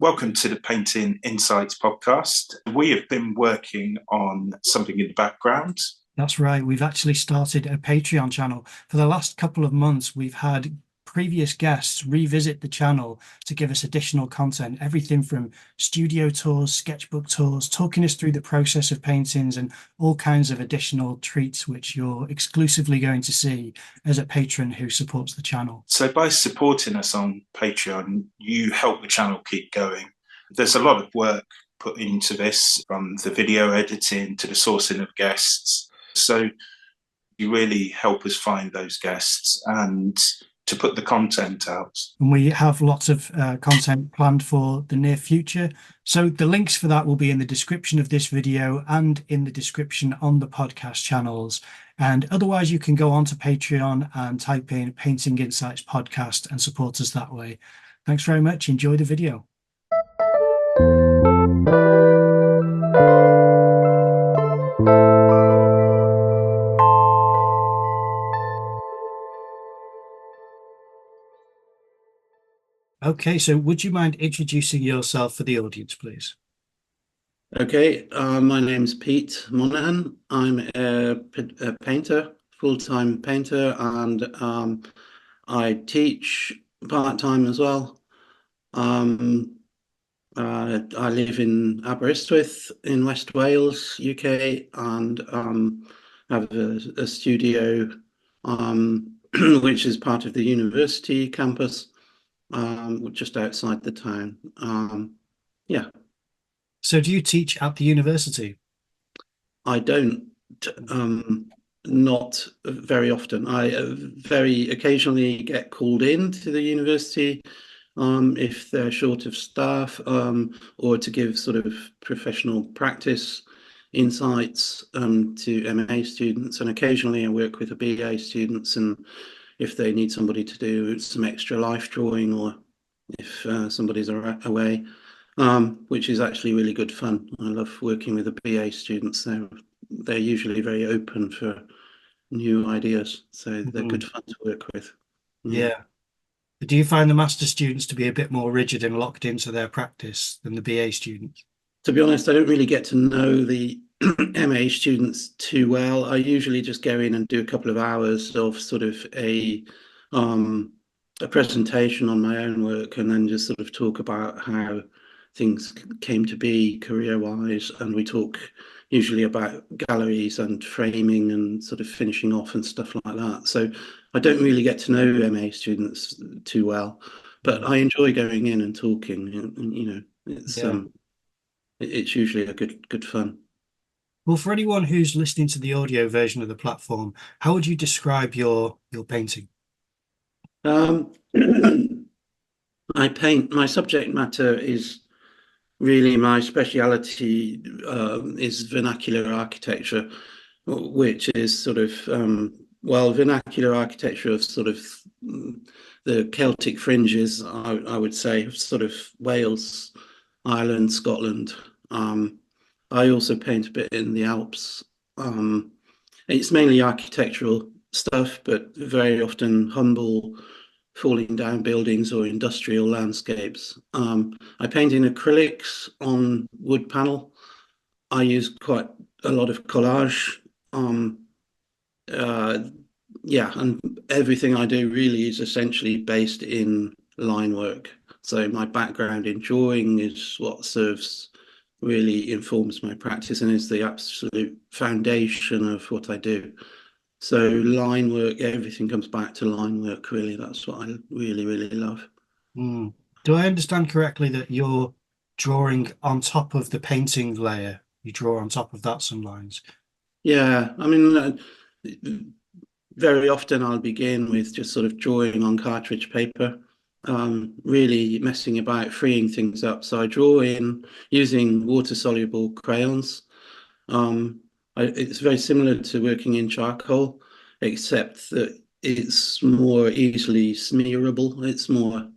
Welcome to the Painting Insights podcast. We have been working on something in the background. That's right. We've actually started a Patreon channel. For the last couple of months, we've had previous guests revisit the channel to give us additional content, everything from studio tours, sketchbook tours, talking us through the process of paintings and all kinds of additional treats, which you're exclusively going to see as a patron who supports the channel. So by supporting us on Patreon, you help the channel keep going. There's a lot of work put into this, from the video editing to the sourcing of guests. So you really help us find those guests and to put the content out. And we have lots of content planned for the near future. So the links for that will be in the description of this video and in the description on the podcast channels. And otherwise, you can go on to Patreon and type in Painting Insights Podcast and support us that way. Thanks very much. Enjoy the video. Okay, so would you mind introducing yourself for the audience, please? Okay, my name's Pete Monaghan. I'm a painter, full-time painter, and I teach part-time as well. I live in Aberystwyth in West Wales, UK, and have a studio which is part of the university campus, just outside the town. Yeah. So do you teach at the university? I don't, not very often. I very occasionally get called in to the university if they're short of staff, or to give sort of professional practice insights to MA students. And occasionally I work with the BA students, and if they need somebody to do some extra life drawing, or if somebody's away. Which is actually really good fun. I love working with the BA students. They're usually very open for new ideas, so they're good fun to work with. Yeah. Do you find the master students to be a bit more rigid and locked into their practice than the BA students? To be honest, I don't really get to know the MA students too well. I usually just go in and do a couple of hours of sort of a presentation on my own work, and then just sort of talk about how things came to be career-wise, and we talk usually about galleries and framing and sort of finishing off and stuff like that. So I don't really get to know MA students too well, but I enjoy going in and talking, and you know, it's usually a good fun. Well, for anyone who's listening to the audio version of the platform, how would you describe your painting? I paint, my subject matter is really, my speciality is vernacular architecture, which is sort of, vernacular architecture of sort of the Celtic fringes, I would say, of sort of Wales, Ireland, Scotland. I also paint a bit in the Alps. It's mainly architectural stuff, but very often humble, falling down buildings or industrial landscapes. I paint in acrylics on wood panel. I use quite a lot of collage. And everything I do really is essentially based in line work. So my background in drawing is what really informs my practice and is the absolute foundation of what I do. So line work, everything comes back to line work, really. That's what I really, really love. Do I understand correctly that you're drawing on top of the painting layer? You draw on top of that some lines? Yeah, I mean, very often I'll begin with just sort of drawing on cartridge paper, really messing about, freeing things up. So I draw in using water-soluble crayons. It's very similar to working in charcoal, except that it's more easily smearable. It's more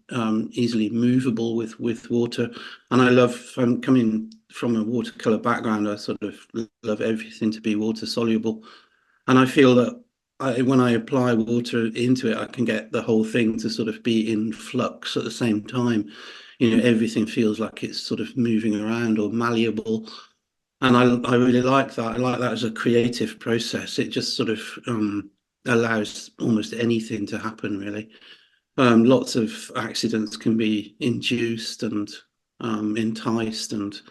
easily movable with water. And I love, I'm coming from a watercolor background, I sort of love everything to be water soluble. And I feel that when I apply water into it, I can get the whole thing to sort of be in flux at the same time. everything feels like it's sort of moving around or malleable. And I really like that. I like that as a creative process. It just sort of allows almost anything to happen, really. Lots of accidents can be induced and enticed, and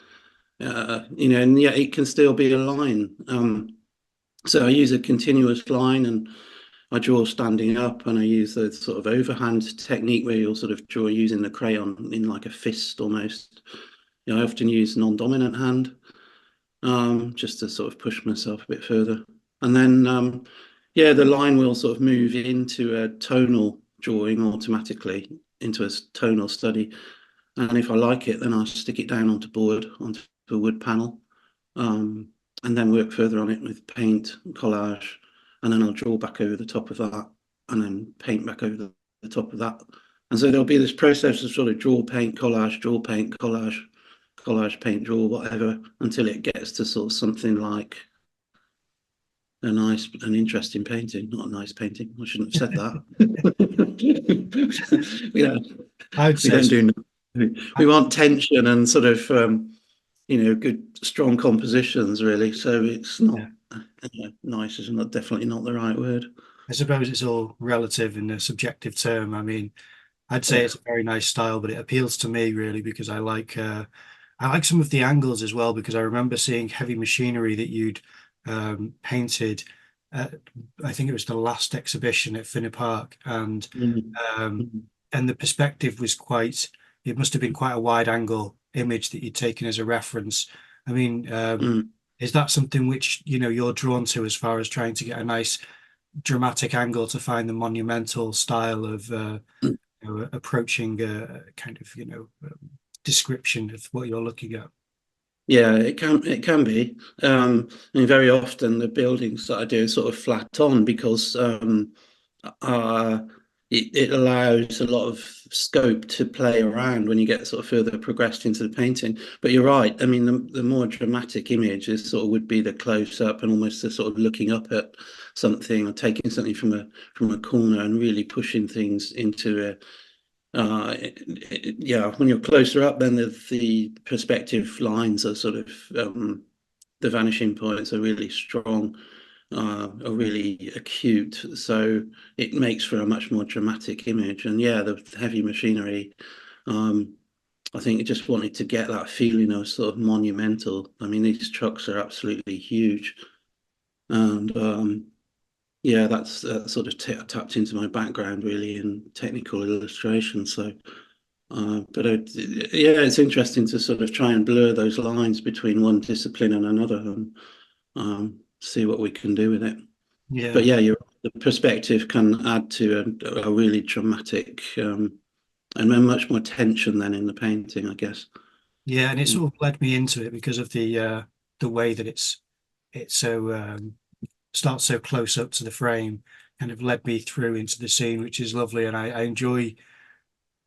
and yet it can still be a line. So I use a continuous line, and I draw standing up, and I use the sort of overhand technique where you'll sort of draw using the crayon in like a fist almost. I often use non-dominant hand, just to sort of push myself a bit further. And then, yeah, the line will sort of move into a tonal drawing automatically, into a tonal study. And if I like it, then I'll stick it down onto a wood panel, and then work further on it with paint, collage, and then I'll draw back over the top of that, and then paint back over the top of that. And so there'll be this process of sort of draw, paint, collage, collage, paint, draw, whatever, until it gets to sort of something like an interesting painting. Not a nice painting. I shouldn't have said that. Yeah, I'd we don't say do. We want tension and sort of good, strong compositions, really. So it's not nice. Is not definitely not the right word. I suppose it's all relative in a subjective term. I mean, I'd say it's a very nice style, but it appeals to me really because I like some of the angles as well, because I remember seeing Heavy Machinery that you'd painted at, I think it was the last exhibition at Finner Park, and the perspective was it must have been quite a wide angle image that you'd taken as a reference. I mean, is that something which you're drawn to as far as trying to get a nice dramatic angle to find the monumental style of approaching a kind of description of what you're looking at? Yeah, it can be. I mean, very often the buildings that I do are sort of flat on because it allows a lot of scope to play around when you get sort of further progressed into the painting. But you're right. I mean, the more dramatic image is would be the close up and almost the sort of looking up at something or taking something from a corner and really pushing things into a. Yeah, when you're closer up, then the perspective lines are sort of the vanishing points are really strong, are really acute. So it makes for a much more dramatic image. And yeah, the Heavy Machinery, I think it just wanted to get that feeling of sort of monumental. I mean, these trucks are absolutely huge, and yeah, that's sort of tapped into my background really in technical illustration. So, but yeah, it's interesting to sort of try and blur those lines between one discipline and another, and see what we can do with it. Yeah. But yeah, the perspective can add to a really dramatic and much more tension than in the painting, I guess. Yeah, and it sort of led me into it because of the way that it's so starts so close up to the frame, kind of led me through into the scene, which is lovely. And I enjoy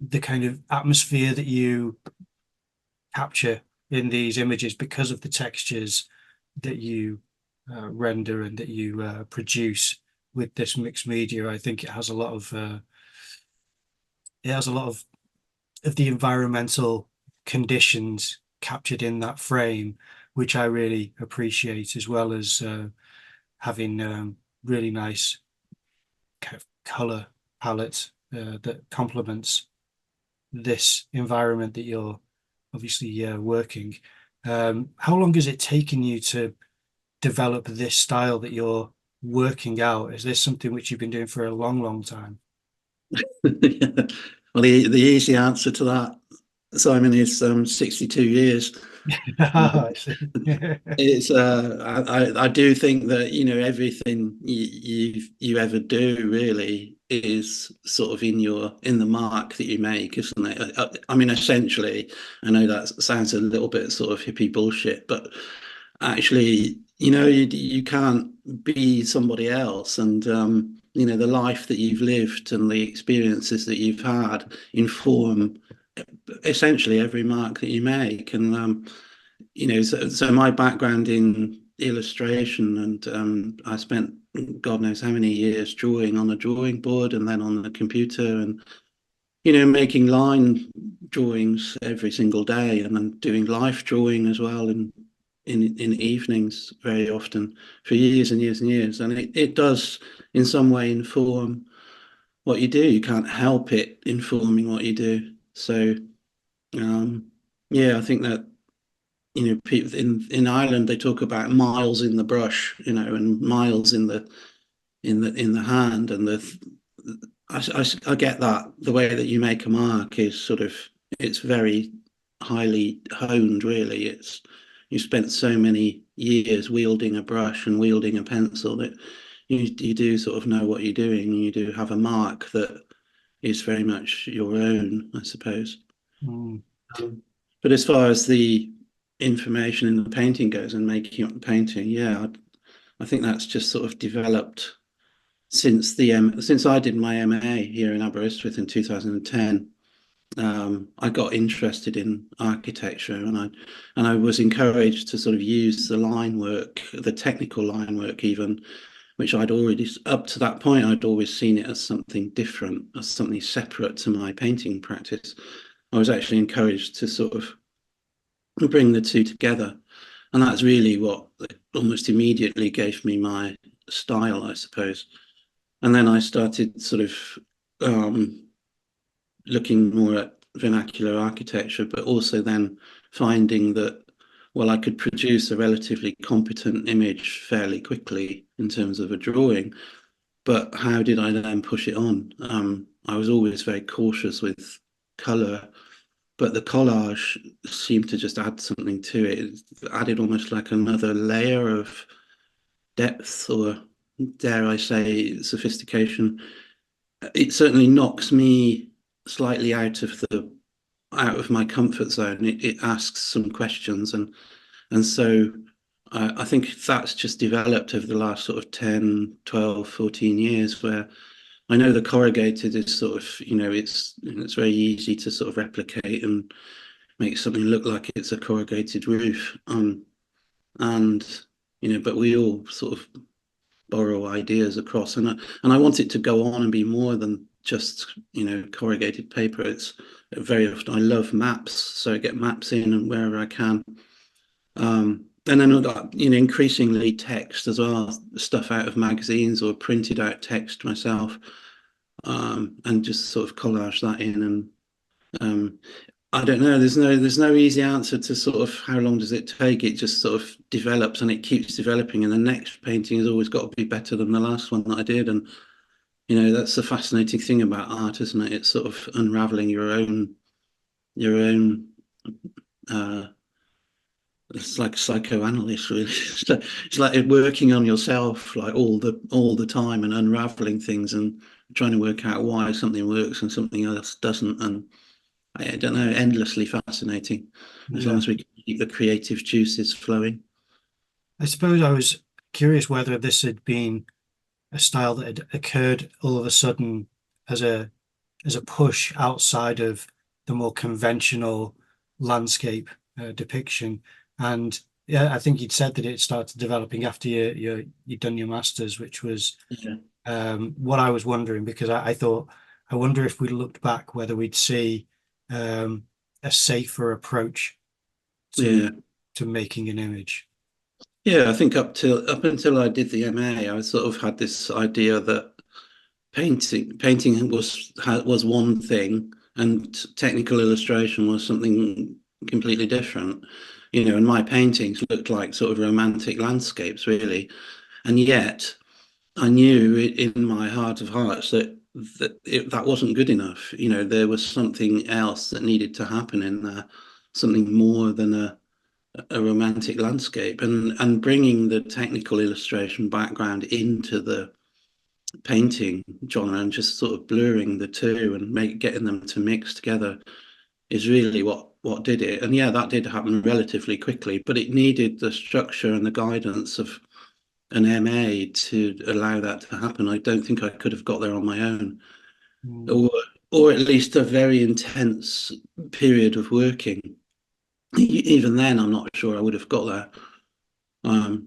the kind of atmosphere that you capture in these images because of the textures that you render and that you produce with this mixed media. I think it has a lot of the environmental conditions captured in that frame, which I really appreciate, as well as having really nice kind of color palette that complements this environment that you're obviously working. How long has it taken you to develop this style that you're working out? Is this something which you've been doing for a long, long time? Well, the easy answer to that, Simon, is 62 years. I see. It's I do think that everything you ever do really is sort of in the mark that you make, isn't it? I mean, essentially, I know that sounds a little bit sort of hippie bullshit, but actually, you can't be somebody else, and the life that you've lived and the experiences that you've had inform essentially every mark that you make. And so my background in illustration, and I spent God knows how many years drawing on a drawing board and then on the computer, and making line drawings every single day, and then doing life drawing as well in evenings very often for years and years and years. And it does in some way inform what you do. You can't help it informing what you do. So yeah, I think that people in Ireland, they talk about miles in the brush, and miles in the hand, and I get that. The way that you make a mark is sort of, it's very highly honed, really. You spent so many years wielding a brush and wielding a pencil that you do sort of know what you're doing, and you do have a mark that is very much your own, I suppose. But as far as the information in the painting goes and making up the painting, yeah, I think that's just sort of developed since I did my MA here in Aberystwyth in 2010. I got interested in architecture, and I was encouraged to sort of use the line work, the technical line work even, which I'd already, up to that point, I'd always seen it as something different, as something separate to my painting practice. I was actually encouraged to sort of bring the two together. And that's really what almost immediately gave me my style, I suppose. And then I started sort of looking more at vernacular architecture, but also then finding that, well, I could produce a relatively competent image fairly quickly in terms of a drawing. But how did I then push it on? I was always very cautious with colour, but the collage seemed to just add something to it. It added almost like another layer of depth, or dare I say, sophistication. It certainly knocks me slightly out of my comfort zone. It asks some questions, and so I think that's just developed over the last sort of 10, 12, 14 years, where I know the corrugated is sort of, it's very easy to sort of replicate and make something look like it's a corrugated roof. And but we all sort of borrow ideas across, and I want it to go on and be more than just corrugated paper. It's very often, I love maps, so I get maps in and wherever I can. And then increasingly text as well, stuff out of magazines or printed out text myself, and just sort of collage that in. And I don't know, there's no easy answer to sort of how long does it take. It just sort of develops, and it keeps developing, and the next painting has always got to be better than the last one that I did. And that's the fascinating thing about art, isn't it? It's sort of unraveling your own it's like psychoanalyst, really. It's like working on yourself, like all the time, and unraveling things and trying to work out why something works and something else doesn't. And I don't know, endlessly fascinating, as long as we can keep the creative juices flowing. I suppose I was curious whether this had been a style that had occurred all of a sudden as a push outside of the more conventional landscape depiction. And yeah, I think you'd said that it started developing after you'd done your masters, which was what I was wondering, because I thought, I wonder if we looked back whether we'd see a safer approach to making an image. Yeah, I think up until I did the MA, I sort of had this idea that painting was one thing, and technical illustration was something completely different. And my paintings looked like sort of romantic landscapes, really. And yet I knew in my heart of hearts that that wasn't good enough. There was something else that needed to happen in there, something more than a romantic landscape, and bringing the technical illustration background into the painting genre and just sort of blurring the two and getting them to mix together is really what did it. And yeah, that did happen relatively quickly, but it needed the structure and the guidance of an MA to allow that to happen. I don't think I could have got there on my own, or at least a very intense period of working. Even then, I'm not sure I would have got there.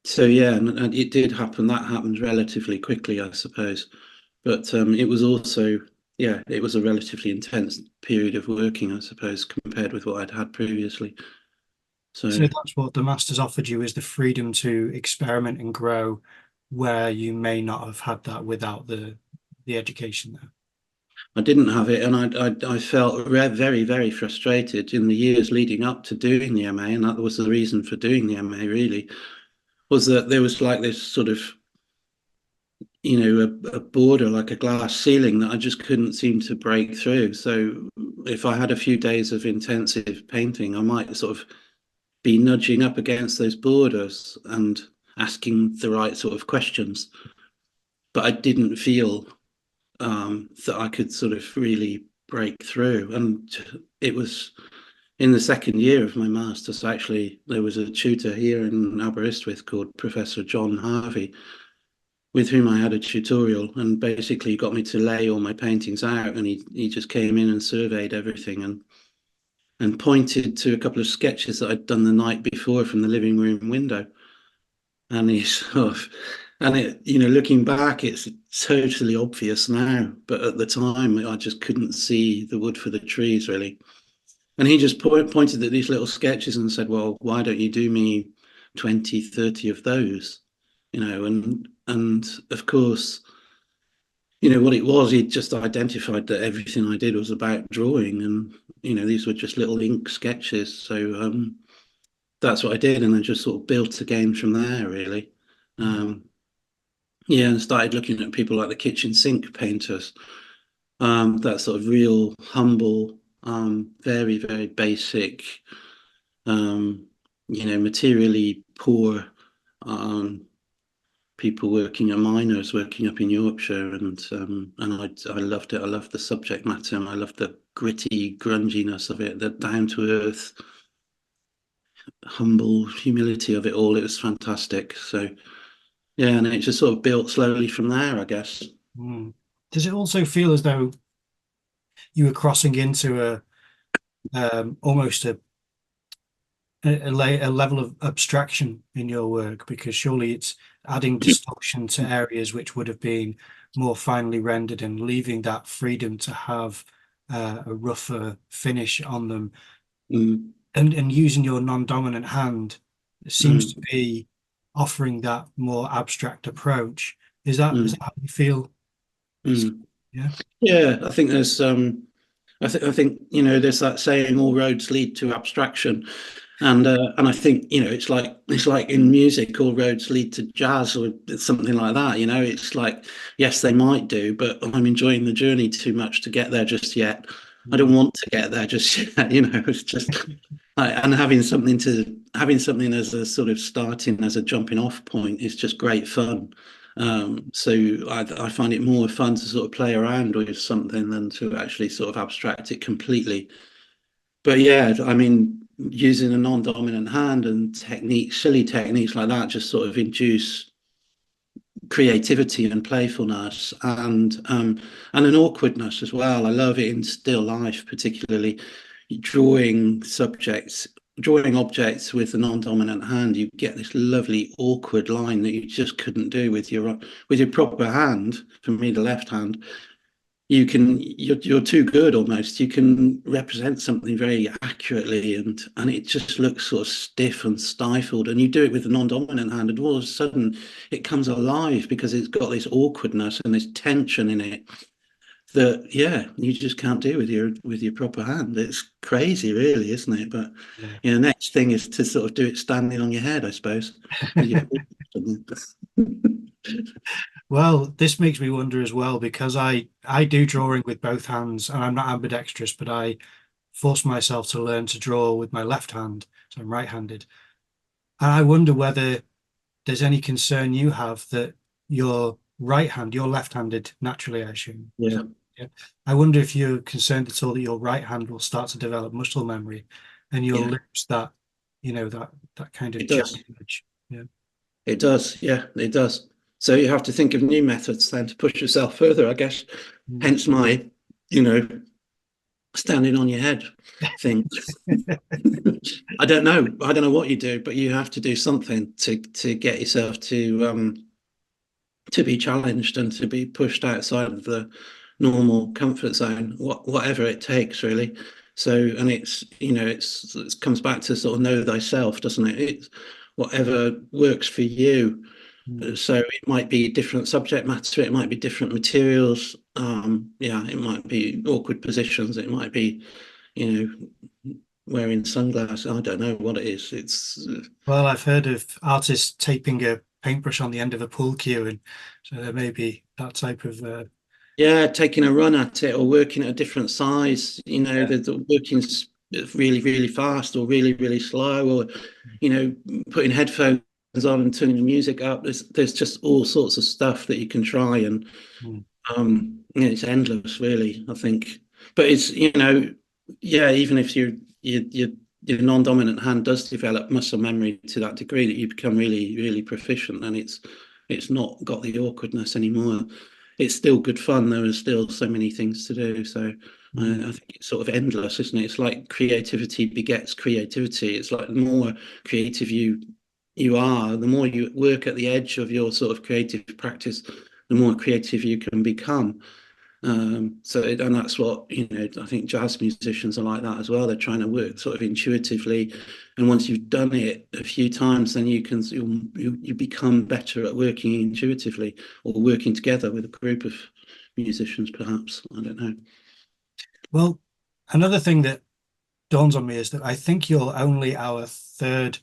So yeah, and it did happen. That happened relatively quickly, I suppose. But it was also yeah, it was a relatively intense period of working, I suppose, compared with what I'd had previously. So that's what the masters offered you, is the freedom to experiment and grow, where you may not have had that without the education there. I didn't have it, and I felt very, very frustrated in the years leading up to doing the MA, and that was the reason for doing the MA, really, was that there was like this sort of, a border, like a glass ceiling that I just couldn't seem to break through. So if I had a few days of intensive painting, I might sort of be nudging up against those borders and asking the right sort of questions. But I didn't feel that I could sort of really break through. And it was in the second year of my master's, actually, there was a tutor here in Aberystwyth called Professor John Harvey, with whom I had a tutorial, and basically got me to lay all my paintings out. And he just came in and surveyed everything and pointed to a couple of sketches that I'd done the night before from the living room window. And he sort of, and it, looking back, it's totally obvious now, but at the time, I just couldn't see the wood for the trees, really. And he just pointed at these little sketches and said, well, why don't you do me 20, 30 of those? And of course, what it was, he just identified that everything I did was about drawing, and these were just little ink sketches. So that's what I did, and then just sort of built again from there, really. Yeah, and started looking at people like the kitchen sink painters. That sort of real humble, very, very basic, materially poor people working at miners, working up in Yorkshire, and I loved it. I loved the subject matter, and I loved the gritty grunginess of it, the down to earth, humble humility of it all. It was fantastic. So yeah, and it just sort of built slowly from there, I guess. Does it also feel as though you were crossing into almost a level of abstraction in your work, because surely it's adding distortion to areas which would have been more finely rendered and leaving that freedom to have a rougher finish on them, and using your non-dominant hand seems to be offering that more abstract approach. Is that how you feel? Yeah, I think there's I think there's that saying, all roads lead to abstraction. And I think it's like in music, all roads lead to jazz or something like that. It's like, yes, they might do, but I'm enjoying the journey too much to get there just yet. I don't want to get there just yet. It's just and having something as a sort of starting, as a jumping off point is just great fun. So I find it more fun to sort of play around with something than to actually sort of abstract it completely. But yeah, I mean, using a non-dominant hand and silly techniques like that, just sort of induce creativity and playfulness, and an awkwardness as well. I love it in still life, particularly drawing objects with a non-dominant hand. You get this lovely awkward line that you just couldn't do with your proper hand. For me, the left hand, you're too good almost. You can represent something very accurately, and it just looks sort of stiff and stifled. And you do it with a non-dominant hand, and all of a sudden it comes alive because it's got this awkwardness and this tension in it that, yeah, you just can't do with your proper hand. It's crazy, really, isn't it? But next thing is to sort of do it standing on your head, I suppose. Well, this makes me wonder as well, because I do drawing with both hands, and I'm not ambidextrous, but I force myself to learn to draw with my left hand, so I'm right-handed. And I wonder whether there's any concern you have that your you're left-handed naturally, I assume. Yeah. I wonder if you're concerned at all that your right hand will start to develop muscle memory and you'll lose that, that kind of challenge. Yeah. It does. Yeah, it does. So you have to think of new methods then to push yourself further, I guess. Hence my, standing on your head thing. I don't know what you do, but you have to do something to get yourself to be challenged and to be pushed outside of the normal comfort zone, whatever it takes, really. So, and it's, it comes back to sort of know thyself, doesn't it? It's whatever works for you. Mm. So it might be different subject matter, it might be different materials. Yeah, it might be awkward positions, it might be, wearing sunglasses. I don't know what it is. It's Well, I've heard of artists taping a paintbrush on the end of a pool cue, and so there may be that type of Yeah, taking a run at it or working at a different size. yeah. The working really, really fast or really, really slow, or putting headphones on and turning the music up. There's just all sorts of stuff that you can try, and Mm. it's endless, really, I think. But it's yeah, even if your non-dominant hand does develop muscle memory to that degree that you become really, really proficient, and it's not got the awkwardness anymore. It's still good fun. There are still so many things to do. So Mm. I think it's sort of endless, isn't it? It's like creativity begets creativity. It's like the more creative you are, the more you work at the edge of your sort of creative practice, the more creative you can become. And that's what, I think jazz musicians are like that as well. They're trying to work sort of intuitively, and once you've done it a few times, then you become better at working intuitively or working together with a group of musicians, perhaps. I don't know. Well, another thing that dawns on me is that I think you're only our third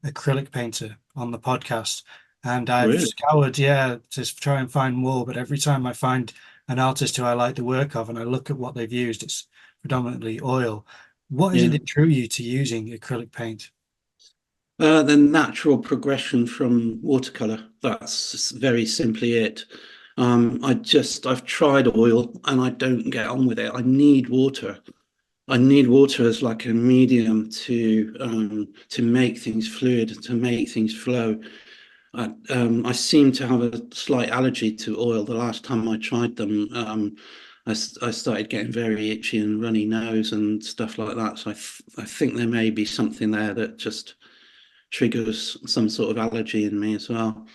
acrylic painter on the podcast. And I've Really? scoured, yeah, to try and find more, but every time I find an artist who I like the work of and I look at what they've used, it's predominantly oil. What is it Yeah. that drew you to using acrylic paint? The natural progression from watercolor. That's very simply it. I've tried oil and I don't get on with it. I need water. I need water as like a medium to make things fluid, to make things flow. I seem to have a slight allergy to oil. The last time I tried them, I started getting very itchy and runny nose and stuff like that. So I think there may be something there that just triggers some sort of allergy in me as well.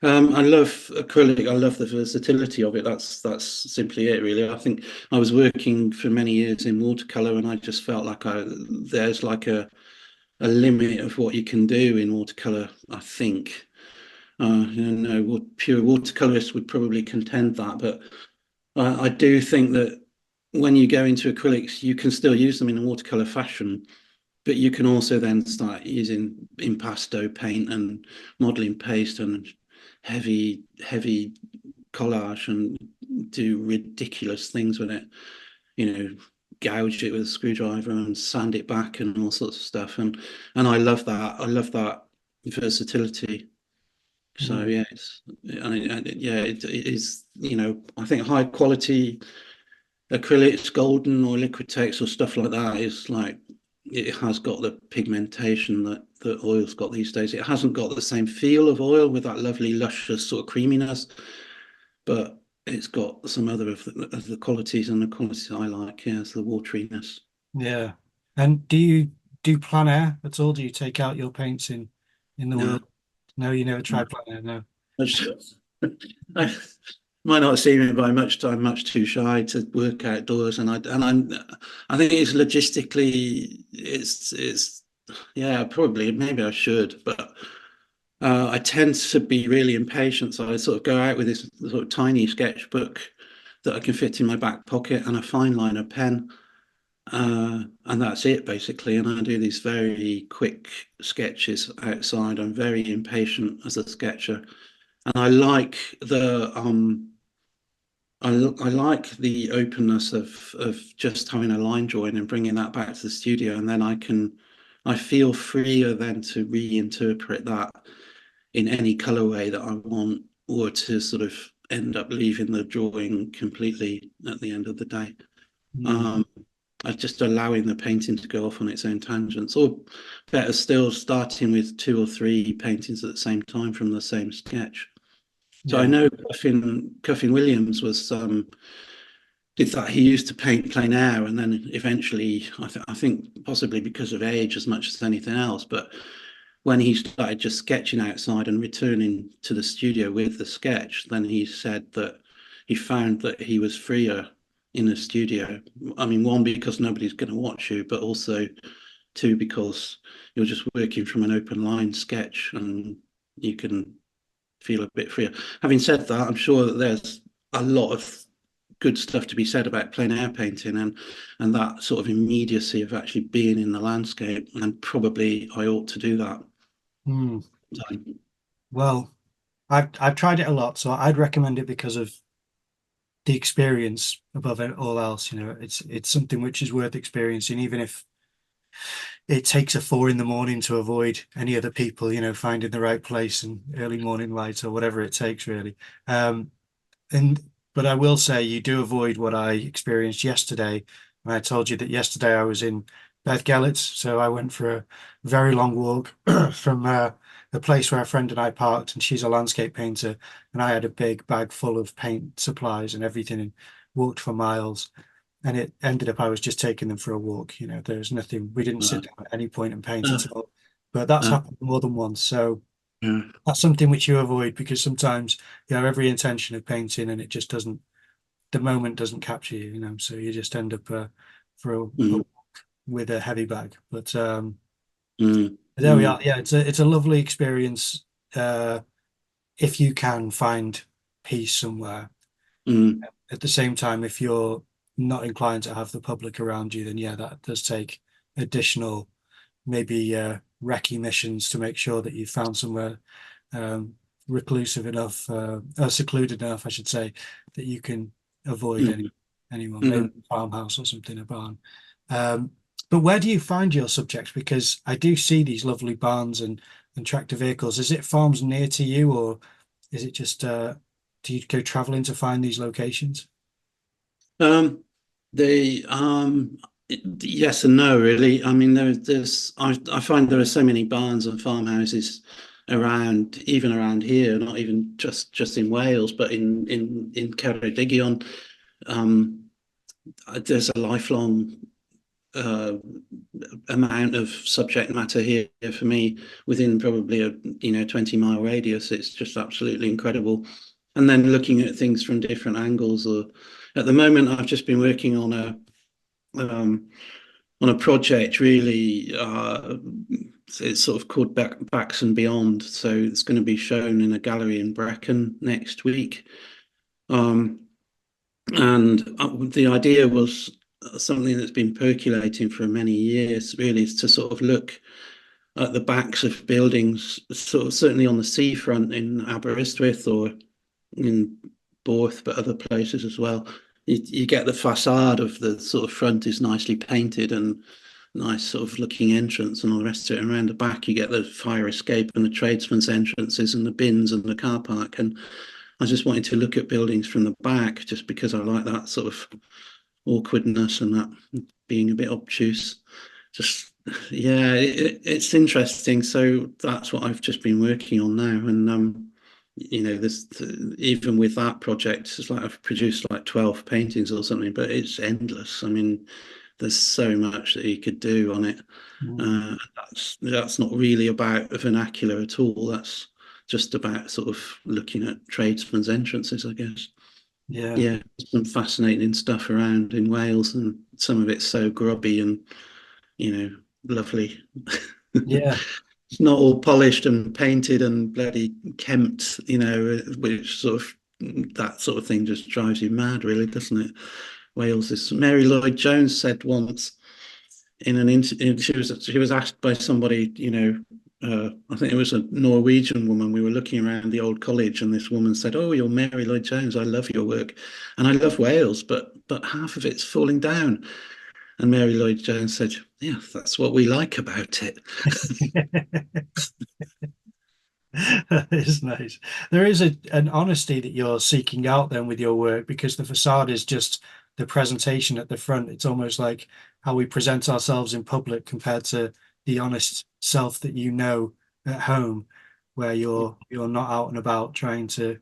I love acrylic. I love the versatility of it. That's simply it, really. I think I was working for many years in watercolor, and I just felt like there's like a limit of what you can do in watercolor. I think, pure watercolorists would probably contend that, but I do think that when you go into acrylics, you can still use them in a watercolor fashion, but you can also then start using impasto paint and modeling paste and heavy collage and do ridiculous things with it. Gouge it with a screwdriver and sand it back and all sorts of stuff. And I love that. I love that versatility. So Mm. yeah, it is. I think high quality acrylics, golden or Liquitex or stuff like that is like it has got the pigmentation that oil's got these days. It hasn't got the same feel of oil with that lovely luscious sort of creaminess, but it's got some other of the qualities, and the qualities I like. Yeah, it's the wateriness. Yeah. And do you do plein air at all? Do you take out your paints in the No, world? No, you never no. tried plein air, no. I might not seem it by much time, much too shy to work outdoors, I think it's logistically it's yeah, probably maybe I should, but I tend to be really impatient, so I sort of go out with this sort of tiny sketchbook that I can fit in my back pocket and a fine liner pen, and that's it basically. And I do these very quick sketches outside. I'm very impatient as a sketcher, and I like the openness of just having a line drawing and bringing that back to the studio, and then I feel freer then to reinterpret that in any colorway that I want, or to sort of end up leaving the drawing completely at the end of the day. Mm. Um, I just allowing the painting to go off on its own tangents, or better still, starting with 2 or 3 paintings at the same time from the same sketch. So I Yeah. know Cuffin Williams was did that. He used to paint plein air, and then eventually, I think possibly because of age as much as anything else, but when he started just sketching outside and returning to the studio with the sketch, then he said that he found that he was freer in a studio. I mean, one, because nobody's going to watch you, but also two, because you're just working from an open line sketch and you can feel a bit freer. Having said that, I'm sure that there's a lot of good stuff to be said about plein air painting and that sort of immediacy of actually being in the landscape, and probably I ought to do that. So, Well, I've tried it a lot, so I'd recommend it because of the experience above all else. You know, it's something which is worth experiencing, even if it takes a 4 a.m. to avoid any other people, you know, finding the right place and early morning light or whatever it takes, really. But I will say you do avoid what I experienced yesterday. And I told you that yesterday I was in Beth Gellets, so I went for a very long walk from the place where a friend and I parked, and she's a landscape painter, and I had a big bag full of paint supplies and everything, and walked for miles. And it ended up I was just taking them for a walk. You know, there's nothing. We didn't sit down at any point and paint at all. But that's happened more than once. So yeah. that's something which you avoid, because sometimes you have every intention of painting and it just doesn't. The moment doesn't capture you. You know, so you just end up for a walk with a heavy bag. But there we are. Yeah, it's a lovely experience if you can find peace somewhere. At the same time, if you're not inclined to have the public around you, then yeah, that does take additional, maybe recce missions to make sure that you've found somewhere reclusive enough, secluded enough, I should say, that you can avoid anyone, maybe a farmhouse or something, a barn. But where do you find your subjects? Because I do see these lovely barns and tractor vehicles. Is it farms near to you, or is it just do you go traveling to find these locations? They yes and no, really. I mean, I find there are so many barns and farmhouses around, even around here, not even just in Wales, but in Ceredigion. There's a lifelong amount of subject matter here for me within probably a 20-mile radius. It's just absolutely incredible. And then looking at things from different angles. Or at the moment, I've just been working on a project, really. It's sort of called Backs and Beyond. So it's going to be shown in a gallery in Brecon next week. And the idea was something that's been percolating for many years, really, is to sort of look at the backs of buildings, sort of certainly on the seafront in Aberystwyth or in Borth, but other places as well. You get the facade of the sort of front is nicely painted and nice sort of looking entrance and all the rest of it. And around the back, you get the fire escape and the tradesmen's entrances and the bins and the car park. And I just wanted to look at buildings from the back, just because I like that sort of awkwardness and that being a bit obtuse. Just, yeah, it's interesting. So that's what I've just been working on now. And this, even with that project, it's like I've produced like 12 paintings or something, but it's endless. I mean, there's so much that you could do on it. That's not really about a vernacular at all. That's just about sort of looking at tradesmen's entrances, I guess. Yeah, some fascinating stuff around in Wales, and some of it's so grubby and lovely. Yeah. It's not all polished and painted and bloody kempt, which sort of, that sort of thing just drives you mad, really, doesn't it? Wales is. Mary Lloyd Jones said once in an interview, she was asked by somebody, I think it was a Norwegian woman. We were looking around the old college, and this woman said, "Oh, you're Mary Lloyd Jones. I love your work, and I love Wales, but half of it's falling down." And Mary Lloyd Jones said, "Yeah, that's what we like about it." That is nice. There is an honesty that you're seeking out then with your work, because the facade is just the presentation at the front. It's almost like how we present ourselves in public compared to the honest self that you know at home, where you're not out and about trying to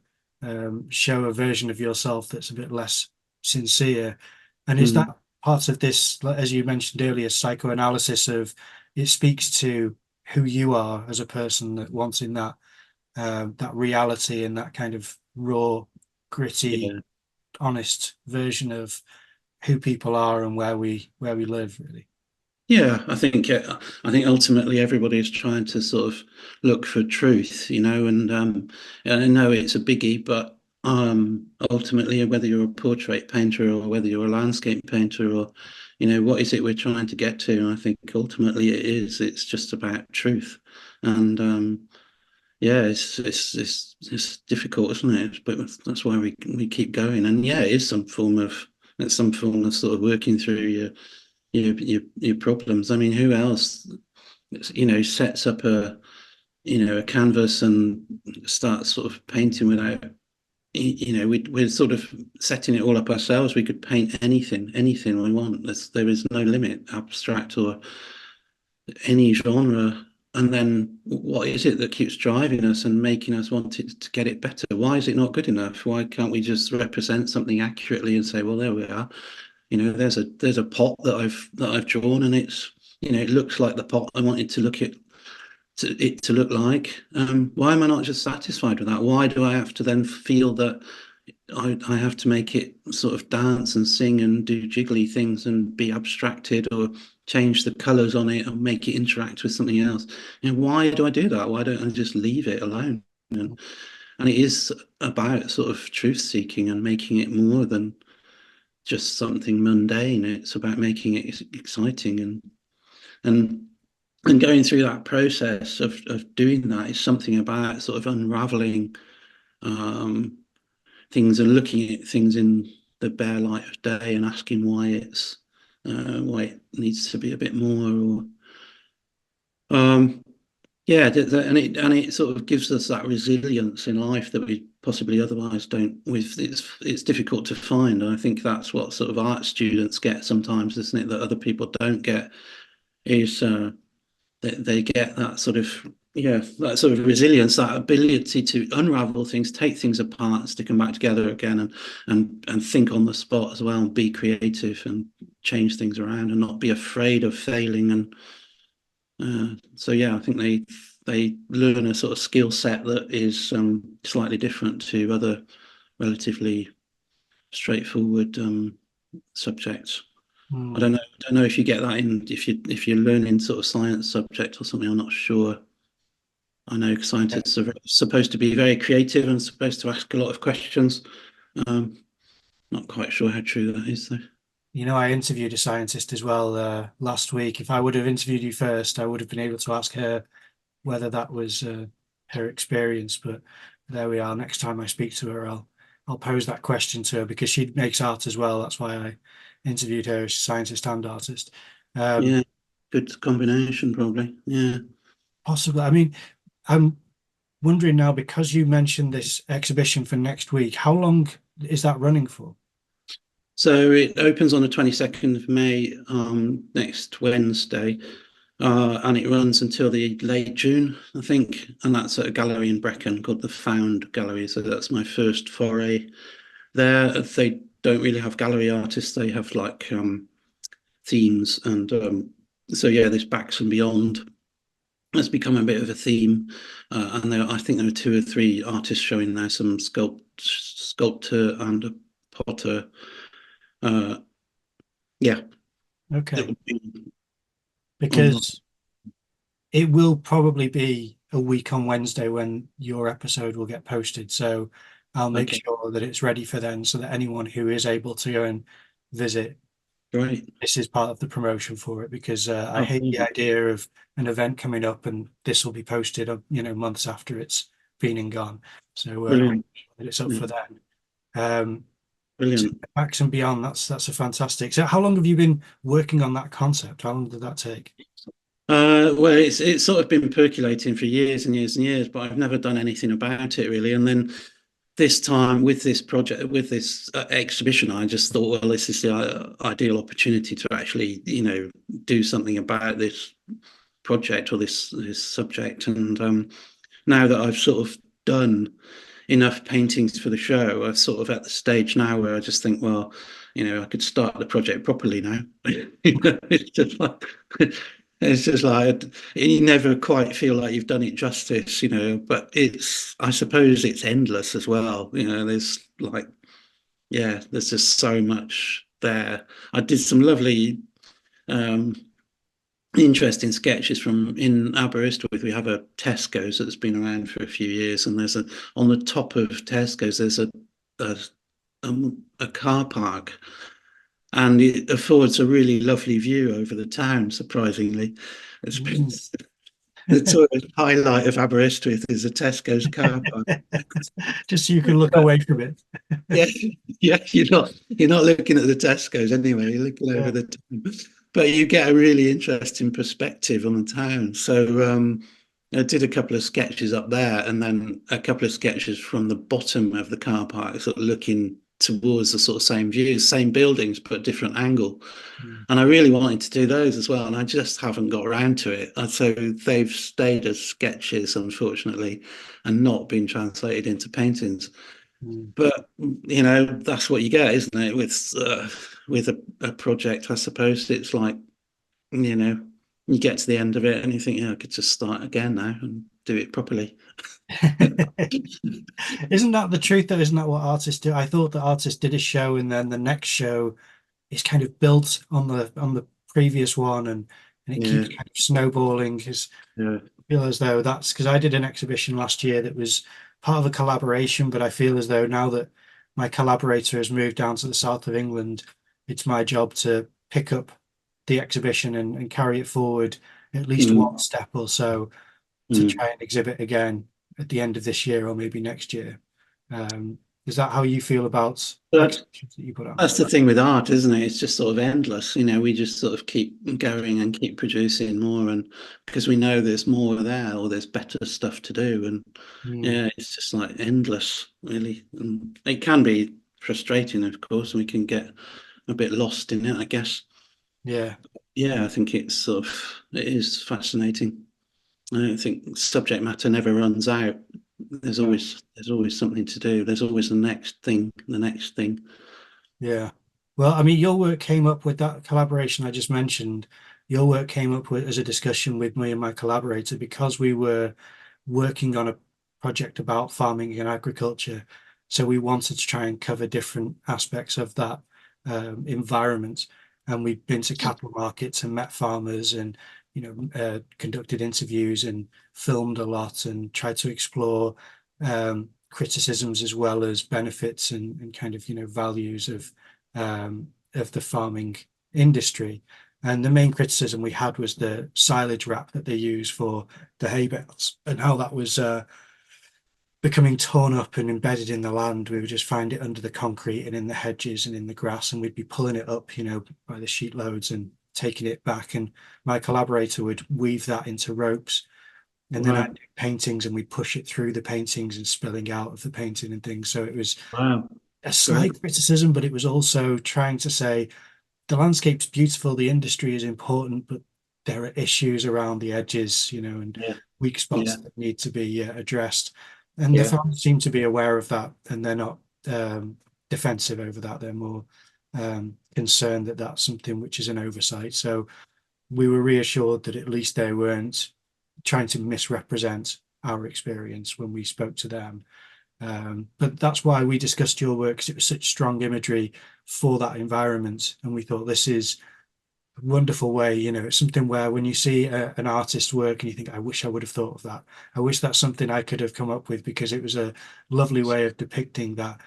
show a version of yourself that's a bit less sincere. And is that part of this, as you mentioned earlier, psychoanalysis of it speaks to who you are as a person, that wanting that reality and that kind of raw, gritty, Yeah. honest version of who people are and where we live, really. Yeah, I think ultimately everybody is trying to sort of look for truth, and I know it's a biggie, but ultimately, whether you're a portrait painter or whether you're a landscape painter, or what is it we're trying to get to? And I think ultimately it's just about truth, and yeah, it's difficult, isn't it? But that's why we keep going, and yeah, it's some form of sort of working through your problems. I mean, who else, sets up a canvas and starts sort of painting without, we're sort of setting it all up ourselves. We could paint anything we want. There is no limit, abstract or any genre. And then what is it that keeps driving us and making us want it to get it better? Why is it not good enough? Why can't we just represent something accurately and say, well, there we are. There's a pot that I've drawn, and it looks like the pot I wanted to look like. Why am I not just satisfied with that? Why do I have to then feel that I have to make it sort of dance and sing and do jiggly things and be abstracted, or change the colors on it and make it interact with something else? Why do I do that? Why don't I just leave it alone? And it is about sort of truth seeking and making it more than just something mundane. It's about making it exciting, and going through that process of doing that is something about sort of unraveling things and looking at things in the bare light of day and asking why it needs to be a bit more, or yeah, and it sort of gives us that resilience in life that we possibly otherwise don't. It's difficult to find, and I think that's what sort of art students get sometimes, isn't it? That other people don't get, is they get that sort of resilience, that ability to unravel things, take things apart, stick them back together again, and think on the spot as well, and be creative and change things around, and not be afraid of failing. And so yeah, I think they learn a sort of skill set that is slightly different to other relatively straightforward subjects. I don't know if you get that if you're learning sort of science subject or something. I'm not sure. I know scientists are supposed to be very creative and supposed to ask a lot of questions. Not quite sure how true that is, though. I interviewed a scientist as well last week. If I would have interviewed you first, I would have been able to ask her whether that was her experience. But there we are. Next time I speak to her, I'll pose that question to her, because she makes art as well. That's why I interviewed her as scientist and artist. Yeah, good combination, probably. Yeah, possibly. I mean, I'm wondering now, because you mentioned this exhibition for next week, how long is that running for? So it opens on the 22nd of May, next Wednesday, and it runs until the late June, I think. And that's at a gallery in Brecon called the Found Gallery. So that's my first foray there. They don't really have gallery artists. They have like themes. And so, yeah, this Backs and Beyond has become a bit of a theme. And I think there are 2 or 3 artists showing there, some sculptor and a potter. Yeah. Okay. Because it will probably be a week on Wednesday when your episode will get posted. So I'll make sure that it's ready for then, so that anyone who is able to go and visit, right, this is part of the promotion for it, because I hate the idea of an event coming up and this will be posted, months after it's been and gone. So it's up for that. Brilliant. Backs and Beyond, that's a fantastic. So how long have you been working on that concept? How long did that take? Well, it's sort of been percolating for years and years and years, but I've never done anything about it really. And then this time with this project, with this exhibition, I just thought, well, this is the ideal opportunity to actually, do something about this project or this subject. And now that I've sort of done enough paintings for the show, I'm sort of at the stage now where I just think, well, I could start the project properly now. It's just like you never quite feel like you've done it justice, but I suppose it's endless as well. There's like yeah, there's just so much there. I did some lovely, um, interesting sketches from in Aberystwyth. We have a Tesco's that's been around for a few years, and there's a on the top of Tesco's there's a, a car park, and it affords a really lovely view over the town. Surprisingly, it's Mm. the tourist highlight of Aberystwyth is a Tesco's car park. Just so you can look away from it. Yeah, yeah, you're not looking at the Tesco's anyway. You're looking over Yeah. the town, but you get a really interesting perspective on the town. So I did a couple of sketches up there, and then a couple of sketches from the bottom of the car park, sort of looking towards the sort of same views, same buildings, but different angle. Mm. And I really wanted to do those as well, and I just haven't got around to it. And so they've stayed as sketches, unfortunately, and not been translated into paintings. Mm. But that's what you get, isn't it? With a project, I suppose it's like you get to the end of it and you think, yeah, I could just start again now and do it properly. Isn't that the truth though? Isn't that what artists do? I thought that artists did a show and then the next show is kind of built on the previous one, and it Yeah, keeps kind of snowballing because yeah, I feel as though that's because I did an exhibition last year that was part of a collaboration, but I feel as though now that my collaborator has moved down to the south of England, it's my job to pick up the exhibition and carry it forward at least one mm, step or so to mm. try and exhibit again at the end of this year or maybe next year. Um, is that how you feel about But exhibitions that you put on? that's the thing with art, isn't it? It's just sort of endless. We just sort of keep going and keep producing more, and because we know there's more there or there's better stuff to do, and Mm, yeah, it's just like endless, really. And it can be frustrating, of course, and we can get a bit lost in it, I guess. yeah, Yeah, I think it is fascinating. I think subject matter never runs out. no, There's always something to do. There's always the next thing. yeah. Well, I mean, your work came up with that collaboration I just mentioned. Your work came up with as a discussion with me and my collaborator because we were working on a project about farming and agriculture. So we wanted to try and cover different aspects of that environment. And we've been to cattle markets and met farmers and, conducted interviews and filmed a lot and tried to explore criticisms as well as benefits and kind of, values of the farming industry. And the main criticism we had was the silage wrap that they use for the hay bales and how that was becoming torn up and embedded in the land. We would just find it under the concrete and in the hedges and in the grass, and we'd be pulling it up, by the sheet loads and taking it back. And my collaborator would weave that into ropes. And then I'd Wow, do paintings and we'd push it through the paintings and spilling out of the painting and things. So it was wow, a great. slight criticism, but it was also trying to say the landscape's beautiful, the industry is important, but there are issues around the edges, and Yeah, weak spots yeah, that need to be addressed. And the yeah, farmers seem to be aware of that, and they're not defensive over that. They're more concerned that that's something which is an oversight. So we were reassured that at least they weren't trying to misrepresent our experience when we spoke to them. But that's why we discussed your work because it was such strong imagery for that environment. And we thought this is a wonderful way, it's something where when you see an artist's work and you think, I wish I would have thought of that. I wish that's something I could have come up with because it was a lovely way of depicting that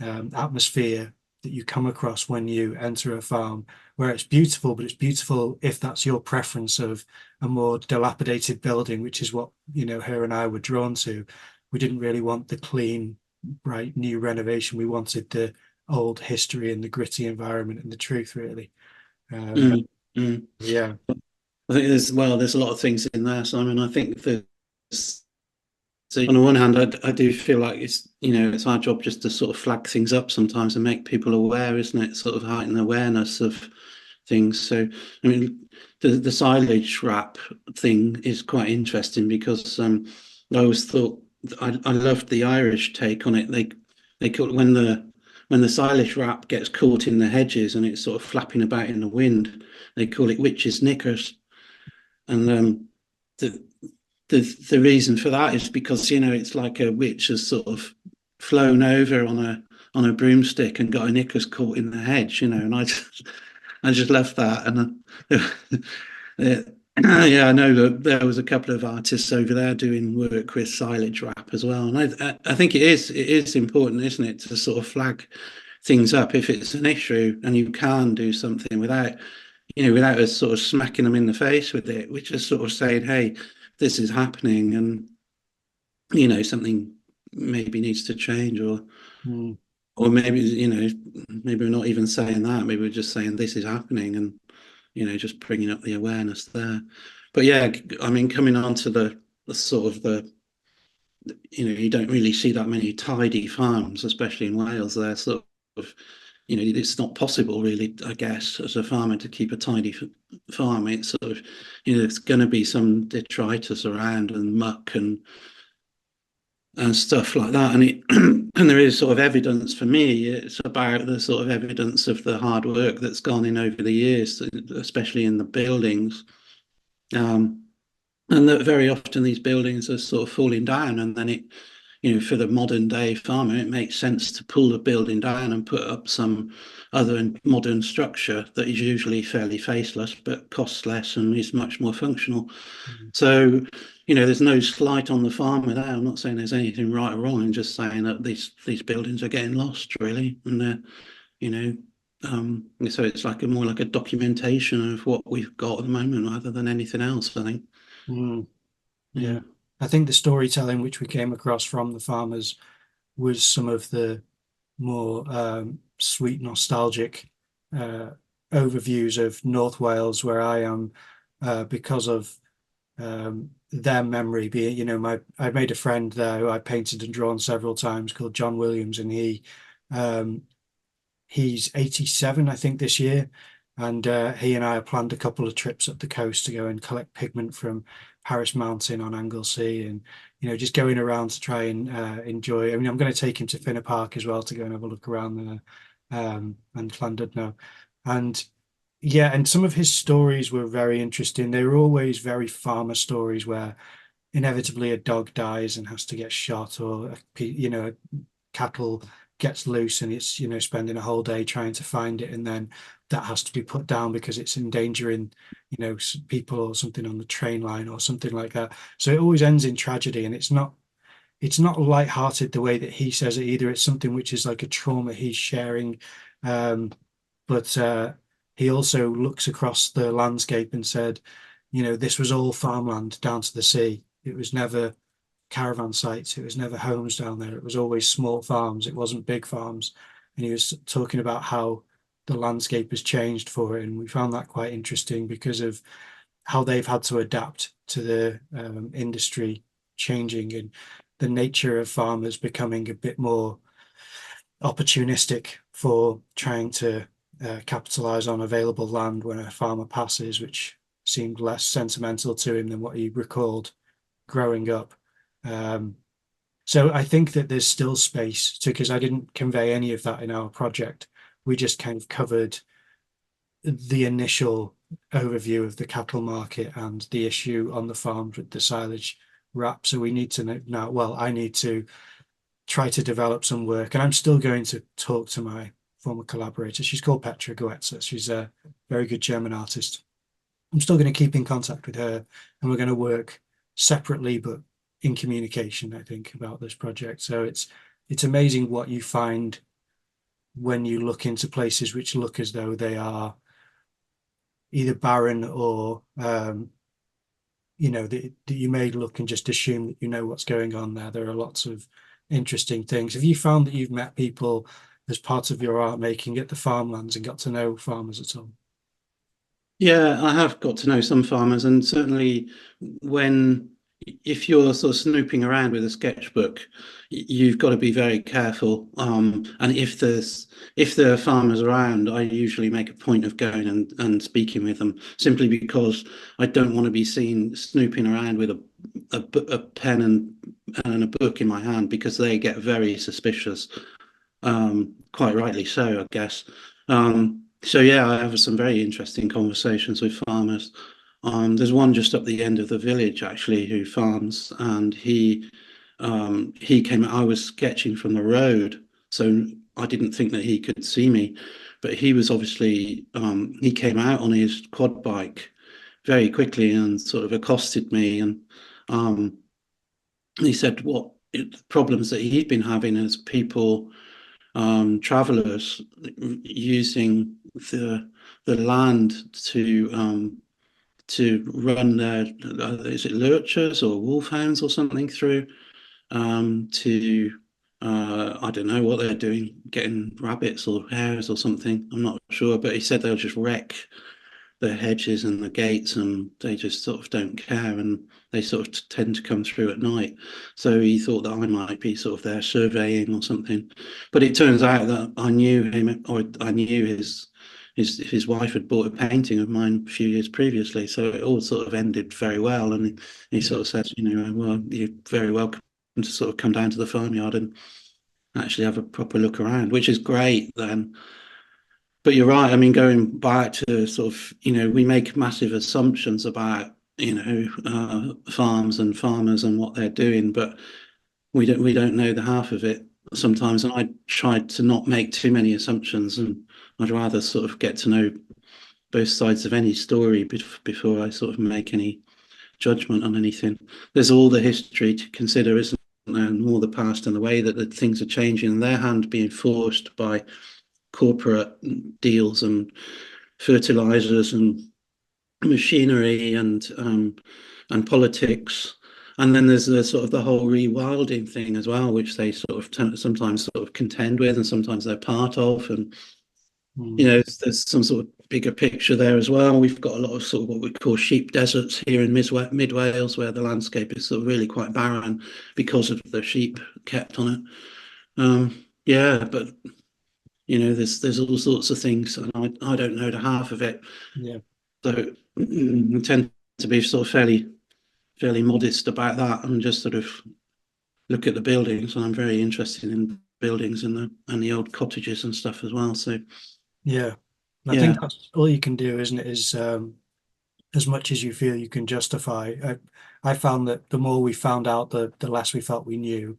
atmosphere that you come across when you enter a farm where it's beautiful, but it's beautiful if that's your preference of a more dilapidated building, which is what, her and I were drawn to. We didn't really want the clean, bright new renovation. We wanted the old history and the gritty environment and the truth, really. Um, mm, mm. yeah. I think there's a lot of things in there, Simon. I think there's so on the one hand, I do feel like it's our job just to sort of flag things up sometimes and make people aware, isn't it? Sort of heighten awareness of things. So, I mean, the silage wrap thing is quite interesting because I always thought I loved the Irish take on it. They call when the silage wrap gets caught in the hedges and it's sort of flapping about in the wind, they call it witches' knickers. And the reason for that is because it's like a witch has sort of flown over on on a broomstick and got a knickers caught in the hedge, and I just left that. And yeah, I know that there was a couple of artists over there doing work with silage wrap as well. And I think it is important, isn't it, to sort of flag things up if it's an issue and you can do something without us sort of smacking them in the face with it. We're just sort of saying, hey, this is happening, and something maybe needs to change, or maybe maybe we're not even saying that. Maybe we're just saying this is happening, and just bringing up the awareness there. But yeah, I mean, coming on to the sort of you don't really see that many tidy farms, especially in Wales. They're sort of, it's not possible really, I guess, as a farmer to keep a tidy farm. It's sort of, there's going to be some detritus around and muck and stuff like that. And and there is sort of evidence for me. It's about the sort of evidence of the hard work that's gone in over the years, especially in the buildings. And that very often these buildings are sort of falling down, and then for the modern day farmer, it makes sense to pull the building down and put up some other modern structure that is usually fairly faceless but costs less and is much more functional. So, there's no slight on the farmer there. I'm not saying there's anything right or wrong. I'm just saying that these buildings are getting lost, really, and they're, so it's more like a documentation of what we've got at the moment rather than anything else, I think. Yeah, I think the storytelling which we came across from the farmers was some of the more sweet, nostalgic overviews of North Wales, where I am, because of their memory being, I made a friend there who I painted and drawn several times, called John Williams, and he's 87, I think, this year. And he and I have planned a couple of trips up the coast to go and collect pigment from Harris Mountain on Anglesey, and just going around to try and enjoy. I mean, I'm going to take him to Finner Park as well to go and have a look around there, and Llandudno. And yeah, and some of his stories were very interesting. They were always very farmer stories, where inevitably a dog dies and has to get shot, or cattle gets loose and it's spending a whole day trying to find it, and then that has to be put down because it's endangering people or something on the train line or something like that. So it always ends in tragedy, and it's not light-hearted the way that he says it either. It's something which is like a trauma he's sharing, but he also looks across the landscape and said, this was all farmland down to the sea. It was never caravan sites. It was never homes down there. It was always small farms. It wasn't big farms. And he was talking about how the landscape has changed for it. And we found that quite interesting because of how they've had to adapt to the industry changing, and the nature of farmers becoming a bit more opportunistic for trying to capitalize on available land when a farmer passes, which seemed less sentimental to him than what he recalled growing up. So I think that there's still space to, because I didn't convey any of that in our project. We just kind of covered the initial overview of the cattle market and the issue on the farms with the silage wrap. So we need to now, well, I need to try to develop some work, and I'm still going to talk to my former collaborator. She's called Petra Goetze. She's a very good German artist. I'm still going to keep in contact with her, and we're going to work separately, but in communication, I think, about this project. So it's amazing what you find when you look into places which look as though they are either barren or that you may look and just assume that you know what's going on there. There are lots of interesting things. Have you found that you've met people as part of your art making at the farmlands and got to know farmers at all? Yeah, I have got to know some farmers, and certainly if you're sort of snooping around with a sketchbook, you've got to be very careful. And if there are farmers around, I usually make a point of going and speaking with them, simply because I don't want to be seen snooping around with a pen and a book in my hand, because they get very suspicious. Quite rightly so, I guess. So yeah, I have some very interesting conversations with farmers. There's one just up the end of the village actually who farms, and he came. I was sketching from the road, so I didn't think that he could see me, but he was obviously he came out on his quad bike very quickly and sort of accosted me, and he said what problems that he'd been having as people, travelers, using the land to run their, is it lurchers or wolfhounds or something through, to I don't know what they're doing, getting rabbits or hares or something. I'm not sure, but he said they'll just wreck the hedges and the gates, and they just sort of don't care, and they sort of tend to come through at night. So he thought that I might be sort of there surveying or something. But it turns out that I knew him, or I knew his wife had bought a painting of mine a few years previously. So it all sort of ended very well. And he sort of says, you know, well, you're very welcome to sort of come down to the farmyard and actually have a proper look around, which is great then. But you're right. I mean, going back to sort of, you know, we make massive assumptions about, you know, farms and farmers and what they're doing, but we don't know the half of it sometimes. And I tried to not make too many assumptions, and I'd rather sort of get to know both sides of any story before I sort of make any judgment on anything. There's all the history to consider, isn't there, and all the past and the way that the things are changing, and their hand being forced by corporate deals and fertilizers and machinery and politics. And then there's the sort of the whole rewilding thing as well, which they sort of sometimes sort of contend with, and sometimes they're part of. And you know, there's some sort of bigger picture there as well. We've got a lot of sort of what we call sheep deserts here in mid Wales, where the landscape is sort of really quite barren because of the sheep kept on it. Yeah, but you know, there's all sorts of things, and I don't know the half of it. Yeah. So I tend to be sort of fairly modest about that, and just sort of look at the buildings. And I'm very interested in buildings and the old cottages and stuff as well. So Yeah, I yeah, think that's all you can do, isn't it? Is as much as you feel you can justify. I found that the more we found out, the less we felt we knew,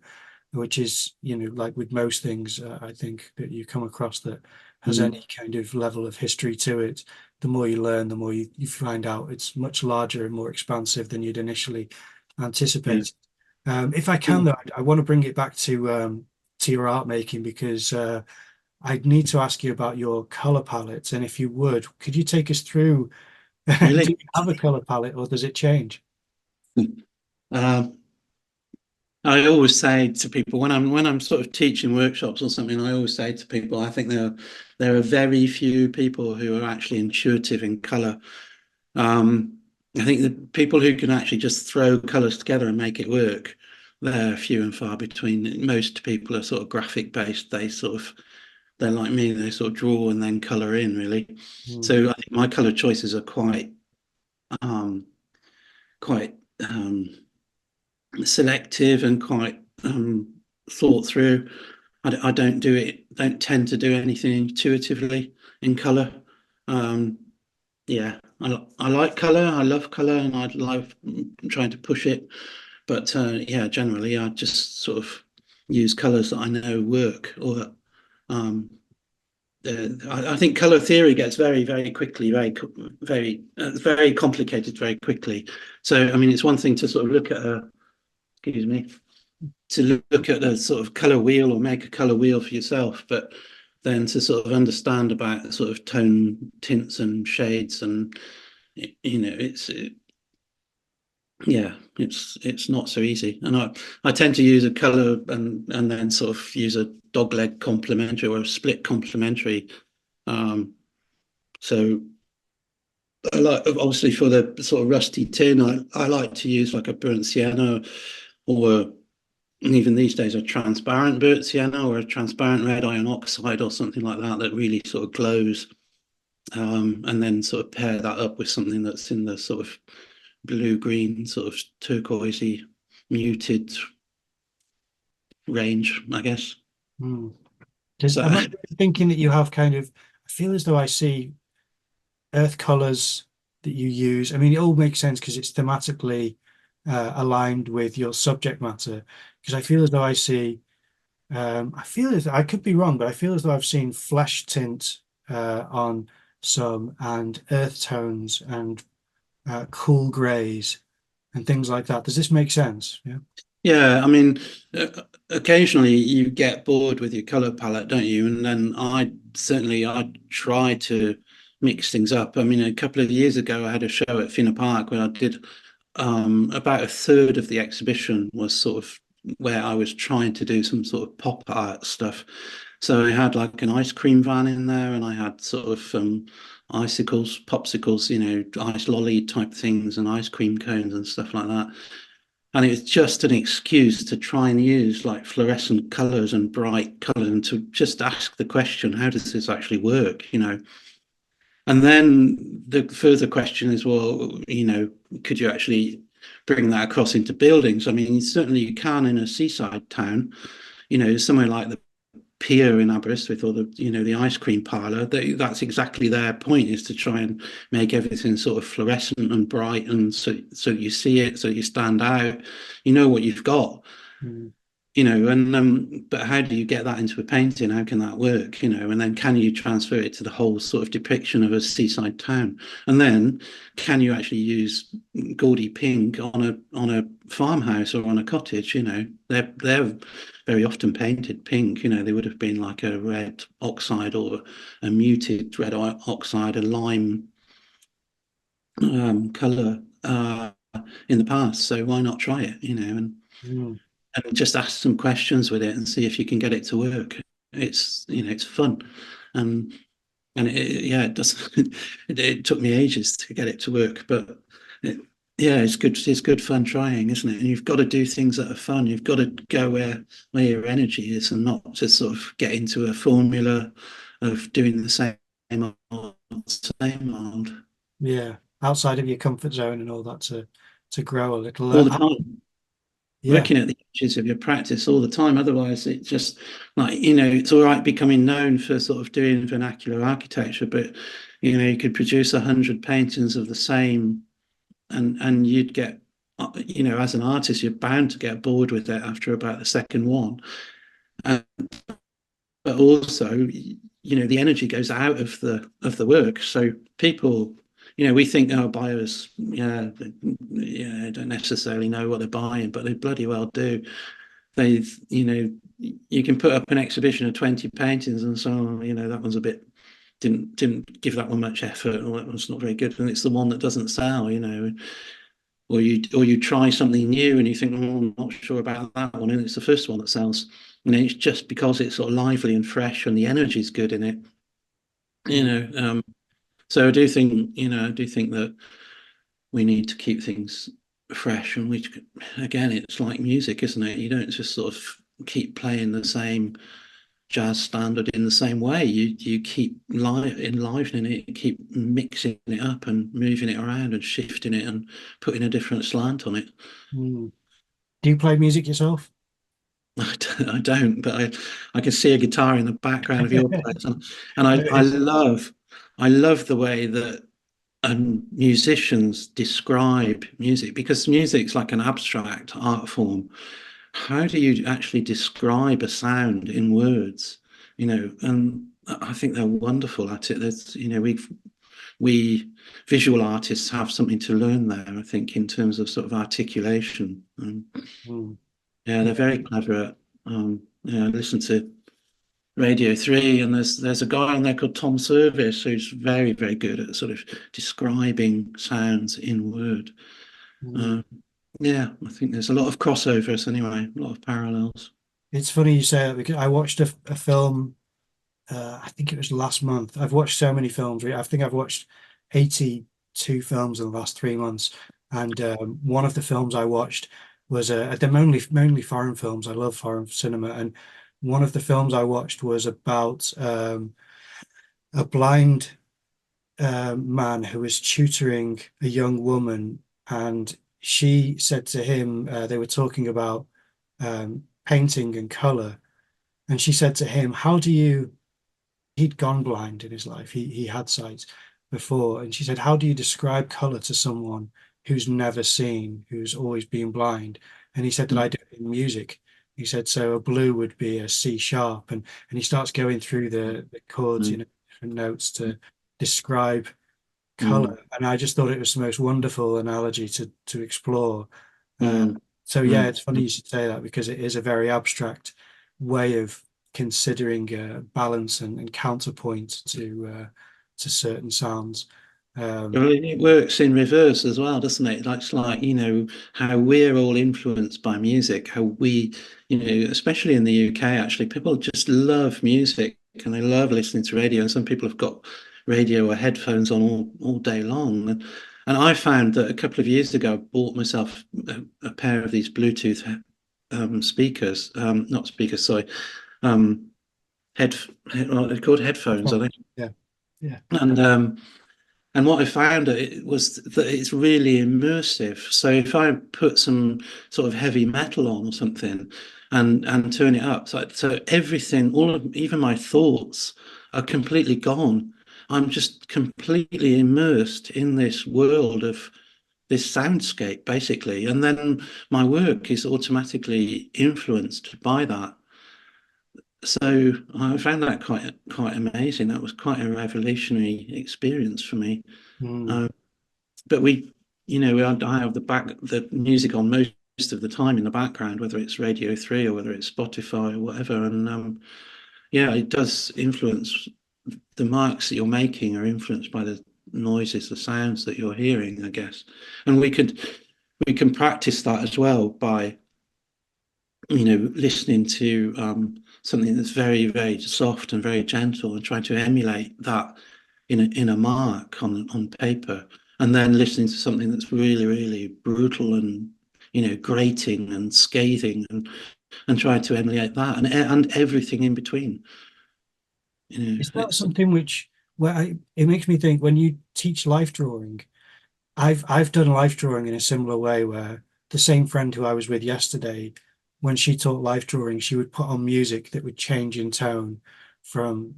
which is, you know, like with most things, I think that you come across that has any kind of level of history to it. The more you learn, the more you find out it's much larger and more expansive than you'd initially anticipate. If I can, though, I want to bring it back to your art making, because I need to ask you about your color palettes. And if you would, could you take us through? really. Do you have a color palette, or does it change? I always say to people when I'm sort of teaching workshops or something, I always say to people, I think there are very few people who are actually intuitive in color. I think the people who can actually just throw colors together and make it work, they're few and far between. Most people are sort of graphic based. They're like me. They sort of draw and then color in, really. So I think my color choices are quite selective and quite thought through. I don't tend to do anything intuitively in color. Yeah, I like color. I love color, and I love trying to push it. But yeah, generally, I just sort of use colors that I know work. Or I think color theory gets very quickly, very complicated very quickly. So I mean, it's one thing to sort of look at excuse me, to look at a sort of color wheel or make a color wheel for yourself, but then to sort of understand about sort of tone tints and shades, and you know, it's not so easy. And I tend to use a color and then sort of use a dogleg complementary or a split complementary. So I like, obviously, for the sort of rusty tin, I like to use like a burnt sienna, or even these days a transparent burnt sienna or a transparent red iron oxide or something like that really sort of glows, and then sort of pair that up with something that's in the sort of blue green sort of turquoisey muted range, I guess. Because I'm not thinking that you have kind of, I feel as though I see earth colors that you use. I mean, it all makes sense because it's thematically aligned with your subject matter. Because I feel as though I see I feel as I could be wrong, but I feel as though I've seen flesh tint on some and earth tones and cool greys and things like that. Does this make sense? Yeah. Yeah, I mean, occasionally you get bored with your color palette, don't you? And then I try to mix things up. I mean, a couple of years ago, I had a show at Finner Park where I did about a third of the exhibition was sort of where I was trying to do some sort of pop art stuff. So I had like an ice cream van in there, and I had sort of icicles, popsicles, ice lolly type things, and ice cream cones and stuff like that. And it was just an excuse to try and use like fluorescent colors and bright colors and to just ask the question, how does this actually work? And then the further question is, well, could you actually bring that across into buildings? I mean, certainly you can in a seaside town, somewhere like the pier in Aberystwyth or the ice cream parlor. That's exactly their point, is to try and make everything sort of fluorescent and bright, and so you see it, so you stand out, you know what you've got. Mm. And but how do you get that into a painting? How can that work? And then can you transfer it to the whole sort of depiction of a seaside town? And then can you actually use gaudy pink on a farmhouse or on a cottage? They're very often painted pink. They would have been like a red oxide or a muted red oxide, a lime color in the past. So why not try it? Mm. And just ask some questions with it and see if you can get it to work. It's fun, and yeah, it does. It took me ages to get it to work, but yeah, it's good. It's good fun trying, isn't it? And you've got to do things that are fun. You've got to go where your energy is, and not just sort of get into a formula of doing the same old, same old Yeah. Outside of your comfort zone and all that to grow a little. all the time. Yeah. Working at the edges of your practice all the time. Otherwise, it just like, it's all right becoming known for sort of doing vernacular architecture, but you could produce 100 paintings of the same, and you'd get, as an artist, you're bound to get bored with it after about the second one. But also, the energy goes out of the work. So people, we think, oh, buyers, yeah, don't necessarily know what they're buying, but they bloody well do. They've, you can put up an exhibition of 20 paintings and so on, that one's a bit, didn't give that one much effort, or that one's not very good, and it's the one that doesn't sell, or you try something new and you think, oh, I'm not sure about that one, and it's the first one that sells. It's just because it's sort of lively and fresh and the energy's good in it. So I do think that we need to keep things fresh, and again, it's like music, isn't it? You don't just sort of keep playing the same jazz standard in the same way. You keep enlivening it, keep mixing it up and moving it around and shifting it and putting a different slant on it. Mm. Do you play music yourself? I don't, but I can see a guitar in the background of your place, and I love the way that musicians describe music, because music's like an abstract art form. How do you actually describe a sound in words? And I think they're wonderful at it. There's, we visual artists have something to learn there, I think, in terms of sort of articulation. Mm. Yeah, they're very clever at. I listen to Radio 3, and there's a guy on there called Tom Service who's very, very good at sort of describing sounds in word. Mm. Yeah, I think there's a lot of crossovers anyway, a lot of parallels. It's funny you say that because I watched a film, I think it was last month. I've watched so many films. I think I've watched 82 films in the last 3 months. And one of the films I watched was they're mainly foreign films. I love foreign cinema. And one of the films I watched was about a blind man who was tutoring a young woman. And she said to him, they were talking about painting and color. And she said to him, how do you, he'd gone blind in his life. He had sight before. And she said, how do you describe color to someone who's never seen, who's always been blind? And he said that I do it in music. He said, so a blue would be a C sharp, and he starts going through the chords, Mm. different notes to describe Mm. color. And I just thought it was the most wonderful analogy to explore. Mm. So yeah, Mm. it's funny you should say that, because it is a very abstract way of considering balance and counterpoint to certain sounds. Well, it works in reverse as well, doesn't it? That's like, how we're all influenced by music, how we, especially in the UK, actually, people just love music and they love listening to radio. And some people have got radio or headphones on all day long. And I found that a couple of years ago, I bought myself a pair of these Bluetooth speakers, not speakers, sorry, um, what are they called? Headphones, I think. Yeah, yeah. And what I found it was that it's really immersive. So if I put some sort of heavy metal on or something and turn it up, so everything, even my thoughts are completely gone. I'm just completely immersed in this world of this soundscape, basically. And then my work is automatically influenced by that. So I found that quite amazing. That was quite a revolutionary experience for me. Mm. Uh, but I have the music on most of the time in the background, whether it's Radio 3 or whether it's Spotify or whatever. And yeah, it does influence the marks that you're making are influenced by the noises, the sounds that you're hearing, I guess. And we can practice that as well by listening to something that's very, very soft and very gentle and trying to emulate that in a mark on paper, and then listening to something that's really, really brutal and grating and scathing, and trying to emulate that, and everything in between. Is that It's something which, it makes me think, when you teach life drawing, I've done life drawing in a similar way, where the same friend who I was with yesterday, when she taught life drawing, she would put on music that would change in tone from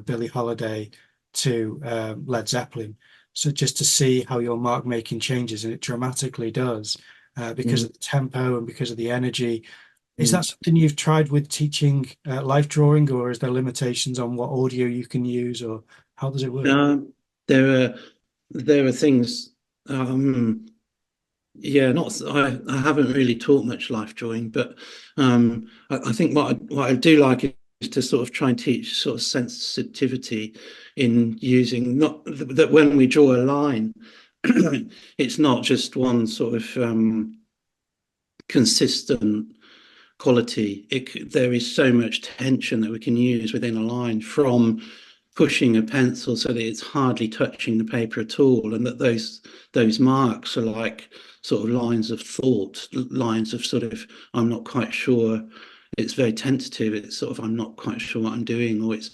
Billie Holiday to Led Zeppelin. So just to see how your mark making changes, and it dramatically does, because mm, of the tempo and because of the energy. Is that mm. something you've tried with teaching life drawing, or is there limitations on what audio you can use, or how does it work? Um, there are things. Yeah, not I haven't really taught much life drawing, but I think what I do like is to sort of try and teach sort of sensitivity in using, not that when we draw a line, it's not just one sort of consistent quality. There is so much tension that we can use within a line, from pushing a pencil so that it's hardly touching the paper at all, and that those marks are like sort of lines of thought, lines of sort of, I'm not quite sure. It's very tentative. It's sort of, I'm not quite sure what I'm doing, or it's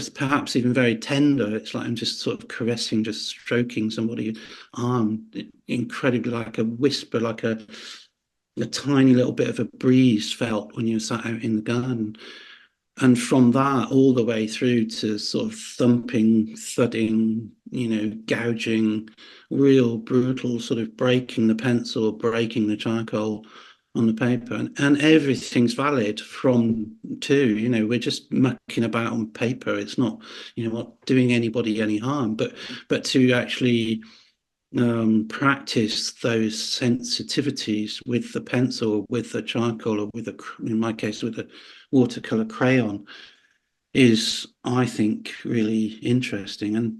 perhaps even very tender. It's like I'm just sort of caressing, just stroking somebody's arm, incredibly, like a whisper, like a tiny little bit of a breeze felt when you sat out in the garden. And from that all the way through to sort of thumping, thudding, gouging, real brutal, sort of breaking the pencil, breaking the charcoal on the paper. And everything's valid from to, we're just mucking about on paper. It's not, not doing anybody any harm, but to actually practice those sensitivities with the pencil, with the charcoal, or in my case, with a watercolor crayon, is, I think, really interesting. And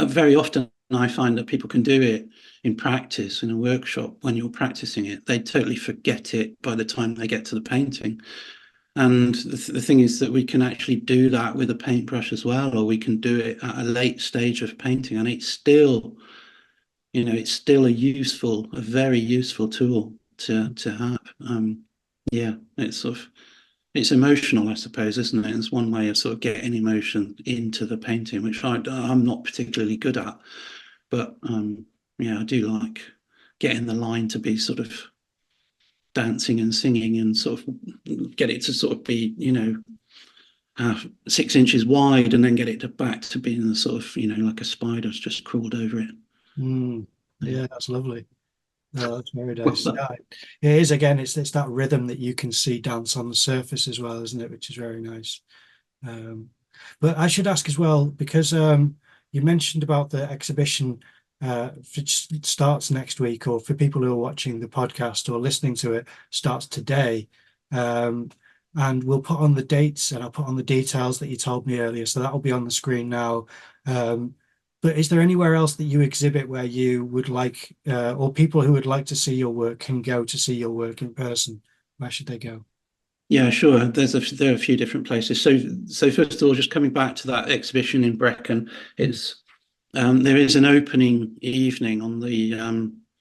very often I find that people can do it in practice in a workshop. When you're practicing it, they totally forget it by the time they get to the painting. And the thing is that we can actually do that with a paintbrush as well, or we can do it at a late stage of painting, and it's still a very useful tool to have. Yeah, it's emotional, I suppose, isn't it? It's one way of sort of getting emotion into the painting, which I'm not particularly good at. But yeah, I do like getting the line to be sort of dancing and singing, and sort of get it to sort of be, 6 inches wide, and then get it back to being sort of, like a spider's just crawled over it. Mm. Yeah, that's lovely. Oh, that's very nice. Yeah, it is, again, it's that rhythm that you can see dance on the surface as well, isn't it? Which is very nice. But I should ask as well, because you mentioned about the exhibition, which starts next week, or for people who are watching the podcast or listening to it, starts today. And we'll put on the dates, and I'll put on the details that you told me earlier. So that'll be on the screen now. But is there anywhere else that you exhibit where you would like, or people who would like to see your work can go to see your work in person? Where should they go? Yeah, sure. There are a few different places. So first of all, just coming back to that exhibition in Brecon, it's there is an opening evening on the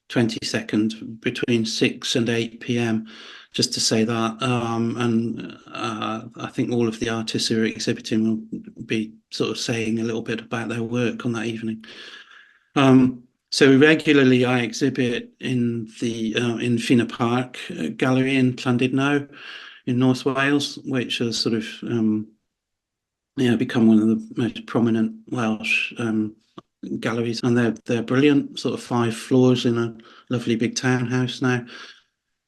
22nd between 6 and 8 p.m. Just to say that, and I think all of the artists who are exhibiting will be sort of saying a little bit about their work on that evening. So regularly I exhibit in the in Fina Park Gallery in Llandudno in North Wales, which has sort of become one of the most prominent Welsh galleries, and they're brilliant, sort of 5 floors in a lovely big townhouse now.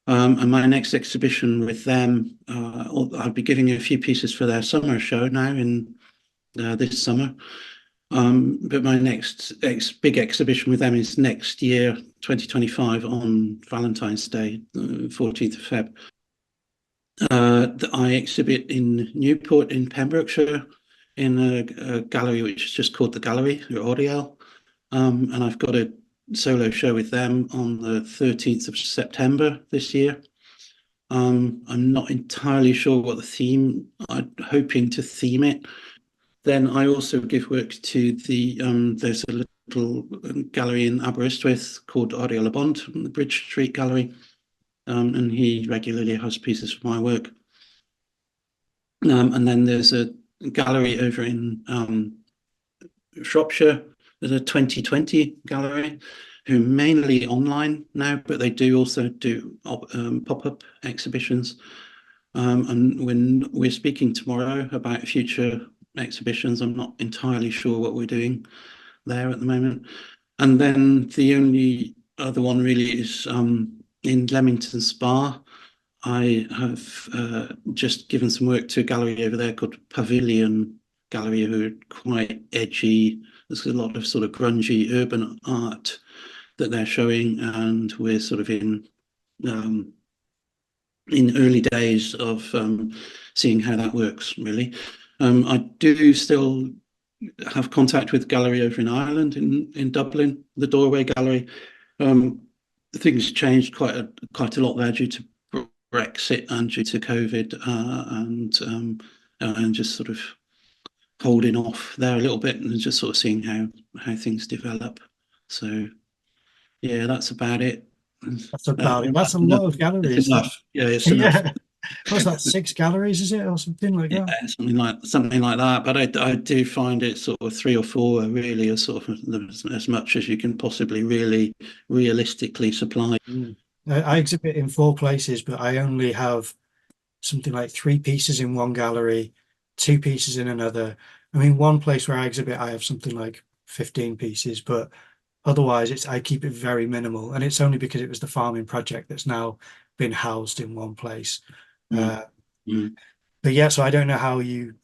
And my next exhibition with them, I'll be giving a few pieces for their summer show now in this summer. But my next big exhibition with them is next year, 2025, on Valentine's Day, 14th of Feb. I exhibit in Newport in Pembrokeshire in a gallery which is just called The Gallery, or Oriel. And I've got a solo show with them on the 13th of September this year. I'm not entirely sure what the theme, I'm hoping to theme it. Then I also give work to the, there's a little gallery in Aberystwyth called Oriel y Bont, the Bridge Street Gallery. And he regularly has pieces of my work. And then there's a gallery over in Shropshire, there's a 2020 gallery, who mainly online now, but they do also do pop-up exhibitions. And when we're speaking tomorrow about future exhibitions, I'm not entirely sure what we're doing there at the moment. And then the only other one really is in Leamington Spa. I have just given some work to a gallery over there called Pavilion Gallery, who are quite edgy. There's a lot of sort of grungy urban art that they're showing, and we're sort of in early days of seeing how that works, really. I do still have contact with a gallery over in Ireland, in Dublin, the Doorway Gallery. Things changed quite a lot there due to Brexit and due to COVID, and just sort of holding off there a little bit and just sort of seeing how things develop. So yeah, that's about it. That's about it. That's a lot of galleries. It's enough. Yeah, it's enough. What's that, 6 galleries, is it, or something like that? Yeah, something like that. But I do find it sort of 3 or 4 are really sort of as much as you can possibly really realistically supply. I exhibit in 4 places, but I only have something like 3 pieces in one gallery, 2 pieces in another. I mean, one place where I exhibit, I have something like 15 pieces, but otherwise I keep it very minimal. And it's only because it was the farming project that's now been housed in one place. But yeah, so I don't know how you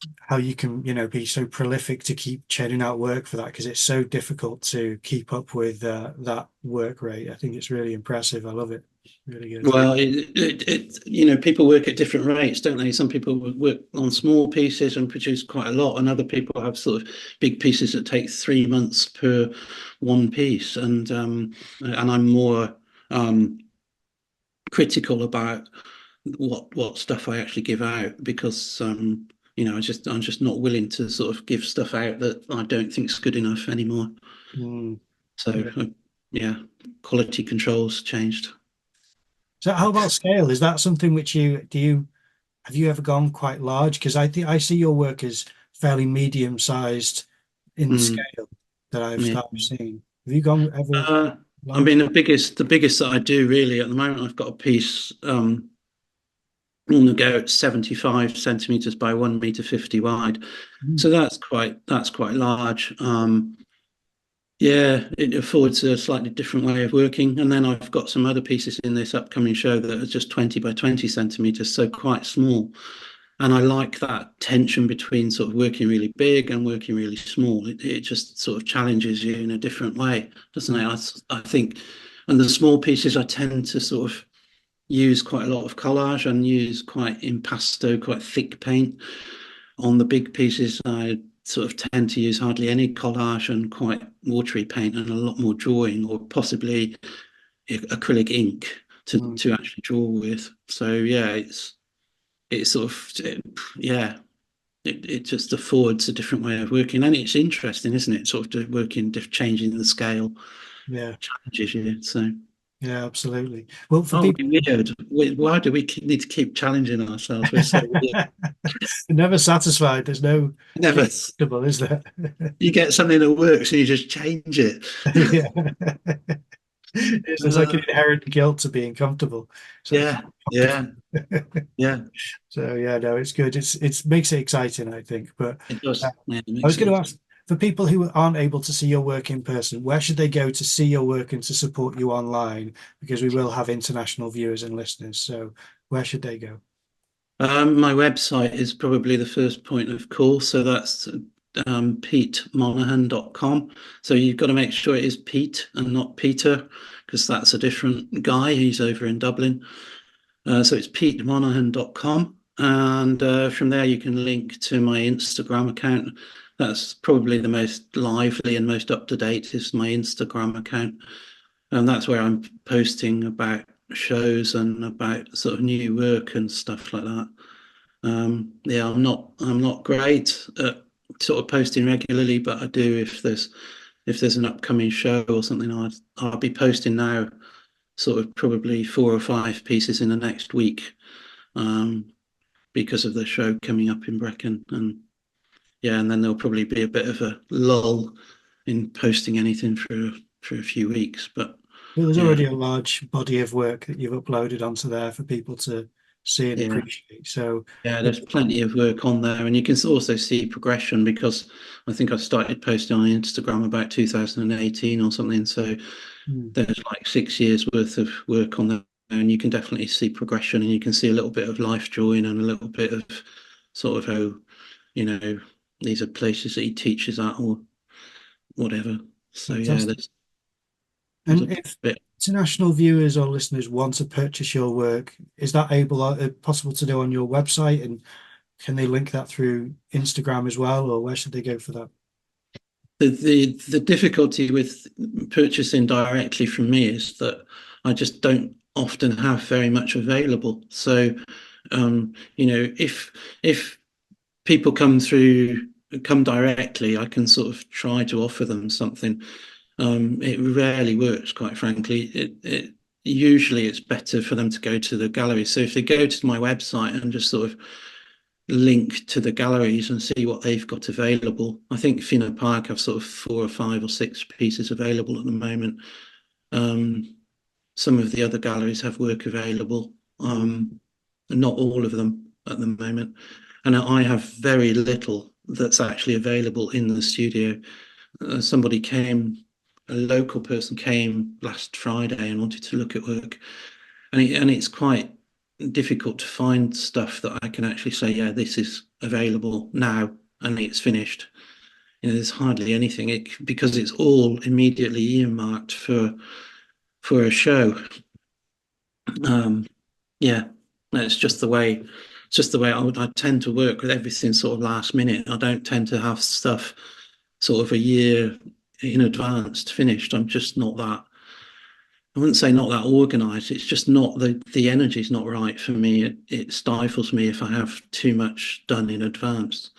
can, be so prolific to keep churning out work for that, because it's so difficult to keep up with that work rate. I think it's really impressive. I love it. Really good. Well, people work at different rates, don't they? Some people work on small pieces and produce quite a lot, and other people have sort of big pieces that take 3 months per one piece. And I'm more critical about what stuff I actually give out, because I'm just not willing to sort of give stuff out that I don't think is good enough anymore. So yeah, quality control's changed. So how about scale? Is that something which have you ever gone quite large? Because I think I see your work as fairly medium sized in scale that I've seen. Have you gone ever? I mean, the biggest that I do really at the moment, I've got a piece on the go at 75 centimeters by 1 meter 50 wide. So that's quite large. Yeah, it affords a slightly different way of working. And then I've got some other pieces in this upcoming show that are just 20 by 20 centimeters, so quite small. And I like that tension between sort of working really big and working really small. It just sort of challenges you in a different way, doesn't it? I think, and the small pieces I tend to sort of use quite a lot of collage and use quite impasto, quite thick paint. On the big pieces, I sort of tend to use hardly any collage and quite watery paint and a lot more drawing, or possibly acrylic ink to actually draw with. So yeah, it's sort of yeah, it just affords a different way of working, and it's interesting, isn't it? Sort of working, changing the scale Yeah, challenges you. So yeah, absolutely. Well, for oh, people, weird. Why do we need to keep challenging ourselves? We're so weird. never satisfied. There's no Never. comfortable, is there? You get something that works and you just change it. Yeah. There's like an inherent guilt to being comfortable. So Yeah, yeah, yeah. so yeah, no, it's good. It's makes it exciting, I think. But It does. Yeah, it I was makes going to it. ask for people who aren't able to see your work in person, where should they go to see your work and to support you online? Because we will have international viewers and listeners. So where should they go? My website is probably the first point of call. So that's PeteMonaghan.com. So you've got to make sure it is Pete and not Peter, because that's a different guy. He's over in Dublin. So it's PeteMonaghan.com. And from there, you can link to my Instagram account. That's probably the most lively and most up to date is my Instagram account. And that's where I'm posting about shows and about sort of new work and stuff like that. Yeah, I'm not great at sort of posting regularly, but I do if there's an upcoming show or something. I'll be posting now, sort of probably 4 or 5 pieces in the next week, um, because of the show coming up in Brecon, and yeah, and then there'll probably be a bit of a lull in posting anything for a few weeks, but Well, there's yeah, already a large body of work that you've uploaded onto there for people to see and yeah. appreciate. So Yeah, there's plenty of work on there, and you can also see progression because I think I started posting on Instagram about 2018 or something. So mm, there's like 6 years worth of work on there, and you can definitely see progression, and you can see a little bit of life drawing and a little bit of sort of how, you know, these are places that he teaches at or whatever. So yeah, fantastic. there's a And if bit. international viewers or listeners want to purchase your work, is that possible to do on your website? And can they link that through Instagram as well, or where should they go for that? The difficulty with purchasing directly from me is that I just don't often have very much available. So, if people come directly, I can sort of try to offer them something. It rarely works, quite frankly. It usually it's better for them to go to the gallery. So if they go to my website and just sort of link to the galleries and see what they've got available. I think Fina Park have sort of 4 or 5 or 6 pieces available at the moment. Some of the other galleries have work available, not all of them at the moment. And I have very little that's actually available in the studio. Somebody came, a local person came last Friday and wanted to look at work, and it's quite difficult to find stuff that I can actually say, yeah, this is available now and it's finished. There's hardly anything because it's all immediately earmarked for a show. Um, yeah, it's just the way. It's just the way I tend to work with everything sort of last minute. I don't tend to have stuff sort of a year in advance finished. I'm just not that. I wouldn't say not that organized. It's just not the energy's not right for me. It stifles me if I have too much done in advance.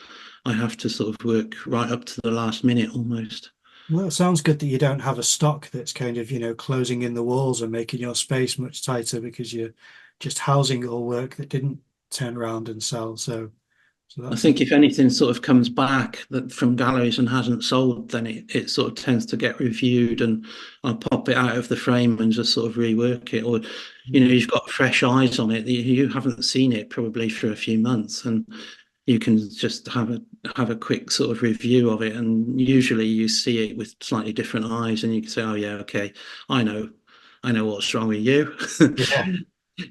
I have to sort of work right up to the last minute almost. Well, it sounds good that you don't have a stock that's kind of, closing in the walls and making your space much tighter because you're just housing all work that didn't turn around and sell. So I that's think if anything sort of comes back that from galleries and hasn't sold, then it sort of tends to get reviewed and I'll pop it out of the frame and just sort of rework it. Or, you've got fresh eyes on it. You haven't seen it probably for a few months. And you can just have a quick sort of review of it, and usually you see it with slightly different eyes, and you can say, oh yeah, okay, I know what's wrong with you. Yeah.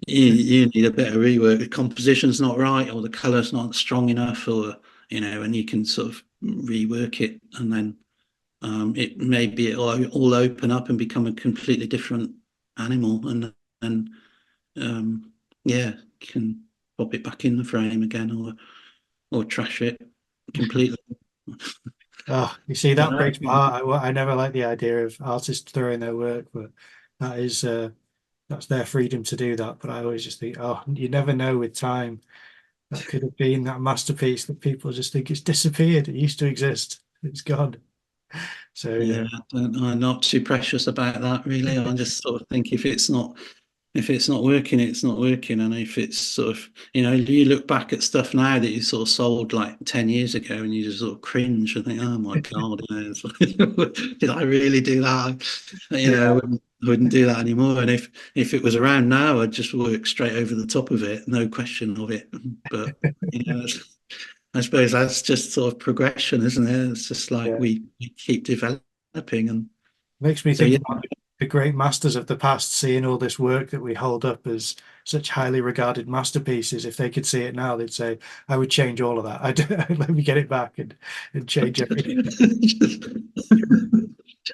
You need a bit of rework. The composition's not right, or the colour's not strong enough, or and you can sort of rework it, and then it'll all open up and become a completely different animal, and yeah, you can pop it back in the frame again, or trash it completely. Oh, you see, that breaks my heart. I never like the idea of artists throwing their work, but that is that's their freedom to do that. But I always just think, oh, you never know with time. That could have been that masterpiece that people just think it's disappeared. It used to exist. It's gone. So Yeah, I'm not too precious about that, really. I just sort of think if it's not working, it's not working. And if it's sort of, you look back at stuff now that you sort of sold like 10 years ago, and you just sort of cringe and think, oh my God, did I really do that? I wouldn't do that anymore. And if it was around now, I'd just work straight over the top of it, no question of it. But, I suppose that's just sort of progression, isn't it? It's just like we keep developing. And makes me so, think about the great masters of the past, seeing all this work that we hold up as such highly regarded masterpieces. If they could see it now, they'd say, I would change all of that. I'd let me get it back and change everything.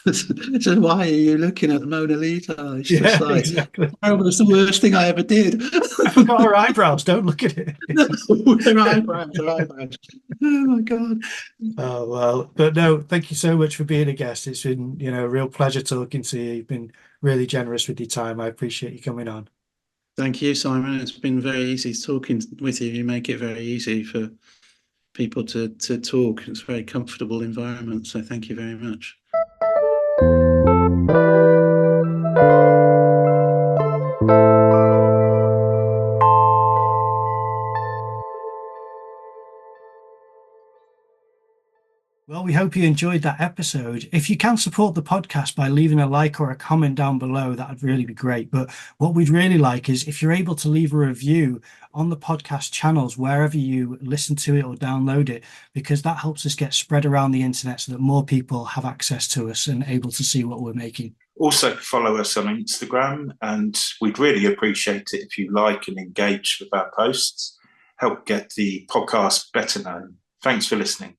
just why are you looking at the Mona Lisa? It's just like, exactly. oh, it's the worst thing I ever did. I forgot her eyebrows. Don't look at it. Her eyebrows. Oh my God. Oh, well, but no, thank you so much for being a guest. It's been, a real pleasure talking to you. You've been really generous with your time. I appreciate you coming on. Thank you, Simon. It's been very easy talking with you. You make it very easy for people to talk. It's a very comfortable environment. So thank you very much. Well, we hope you enjoyed that episode. If you can support the podcast by leaving a like or a comment down below, that would really be great. But what we'd really like is if you're able to leave a review on the podcast channels, wherever you listen to it or download it, because that helps us get spread around the internet so that more people have access to us and able to see what we're making. Also, follow us on Instagram, and we'd really appreciate it if you like and engage with our posts. Help get the podcast better known. Thanks for listening.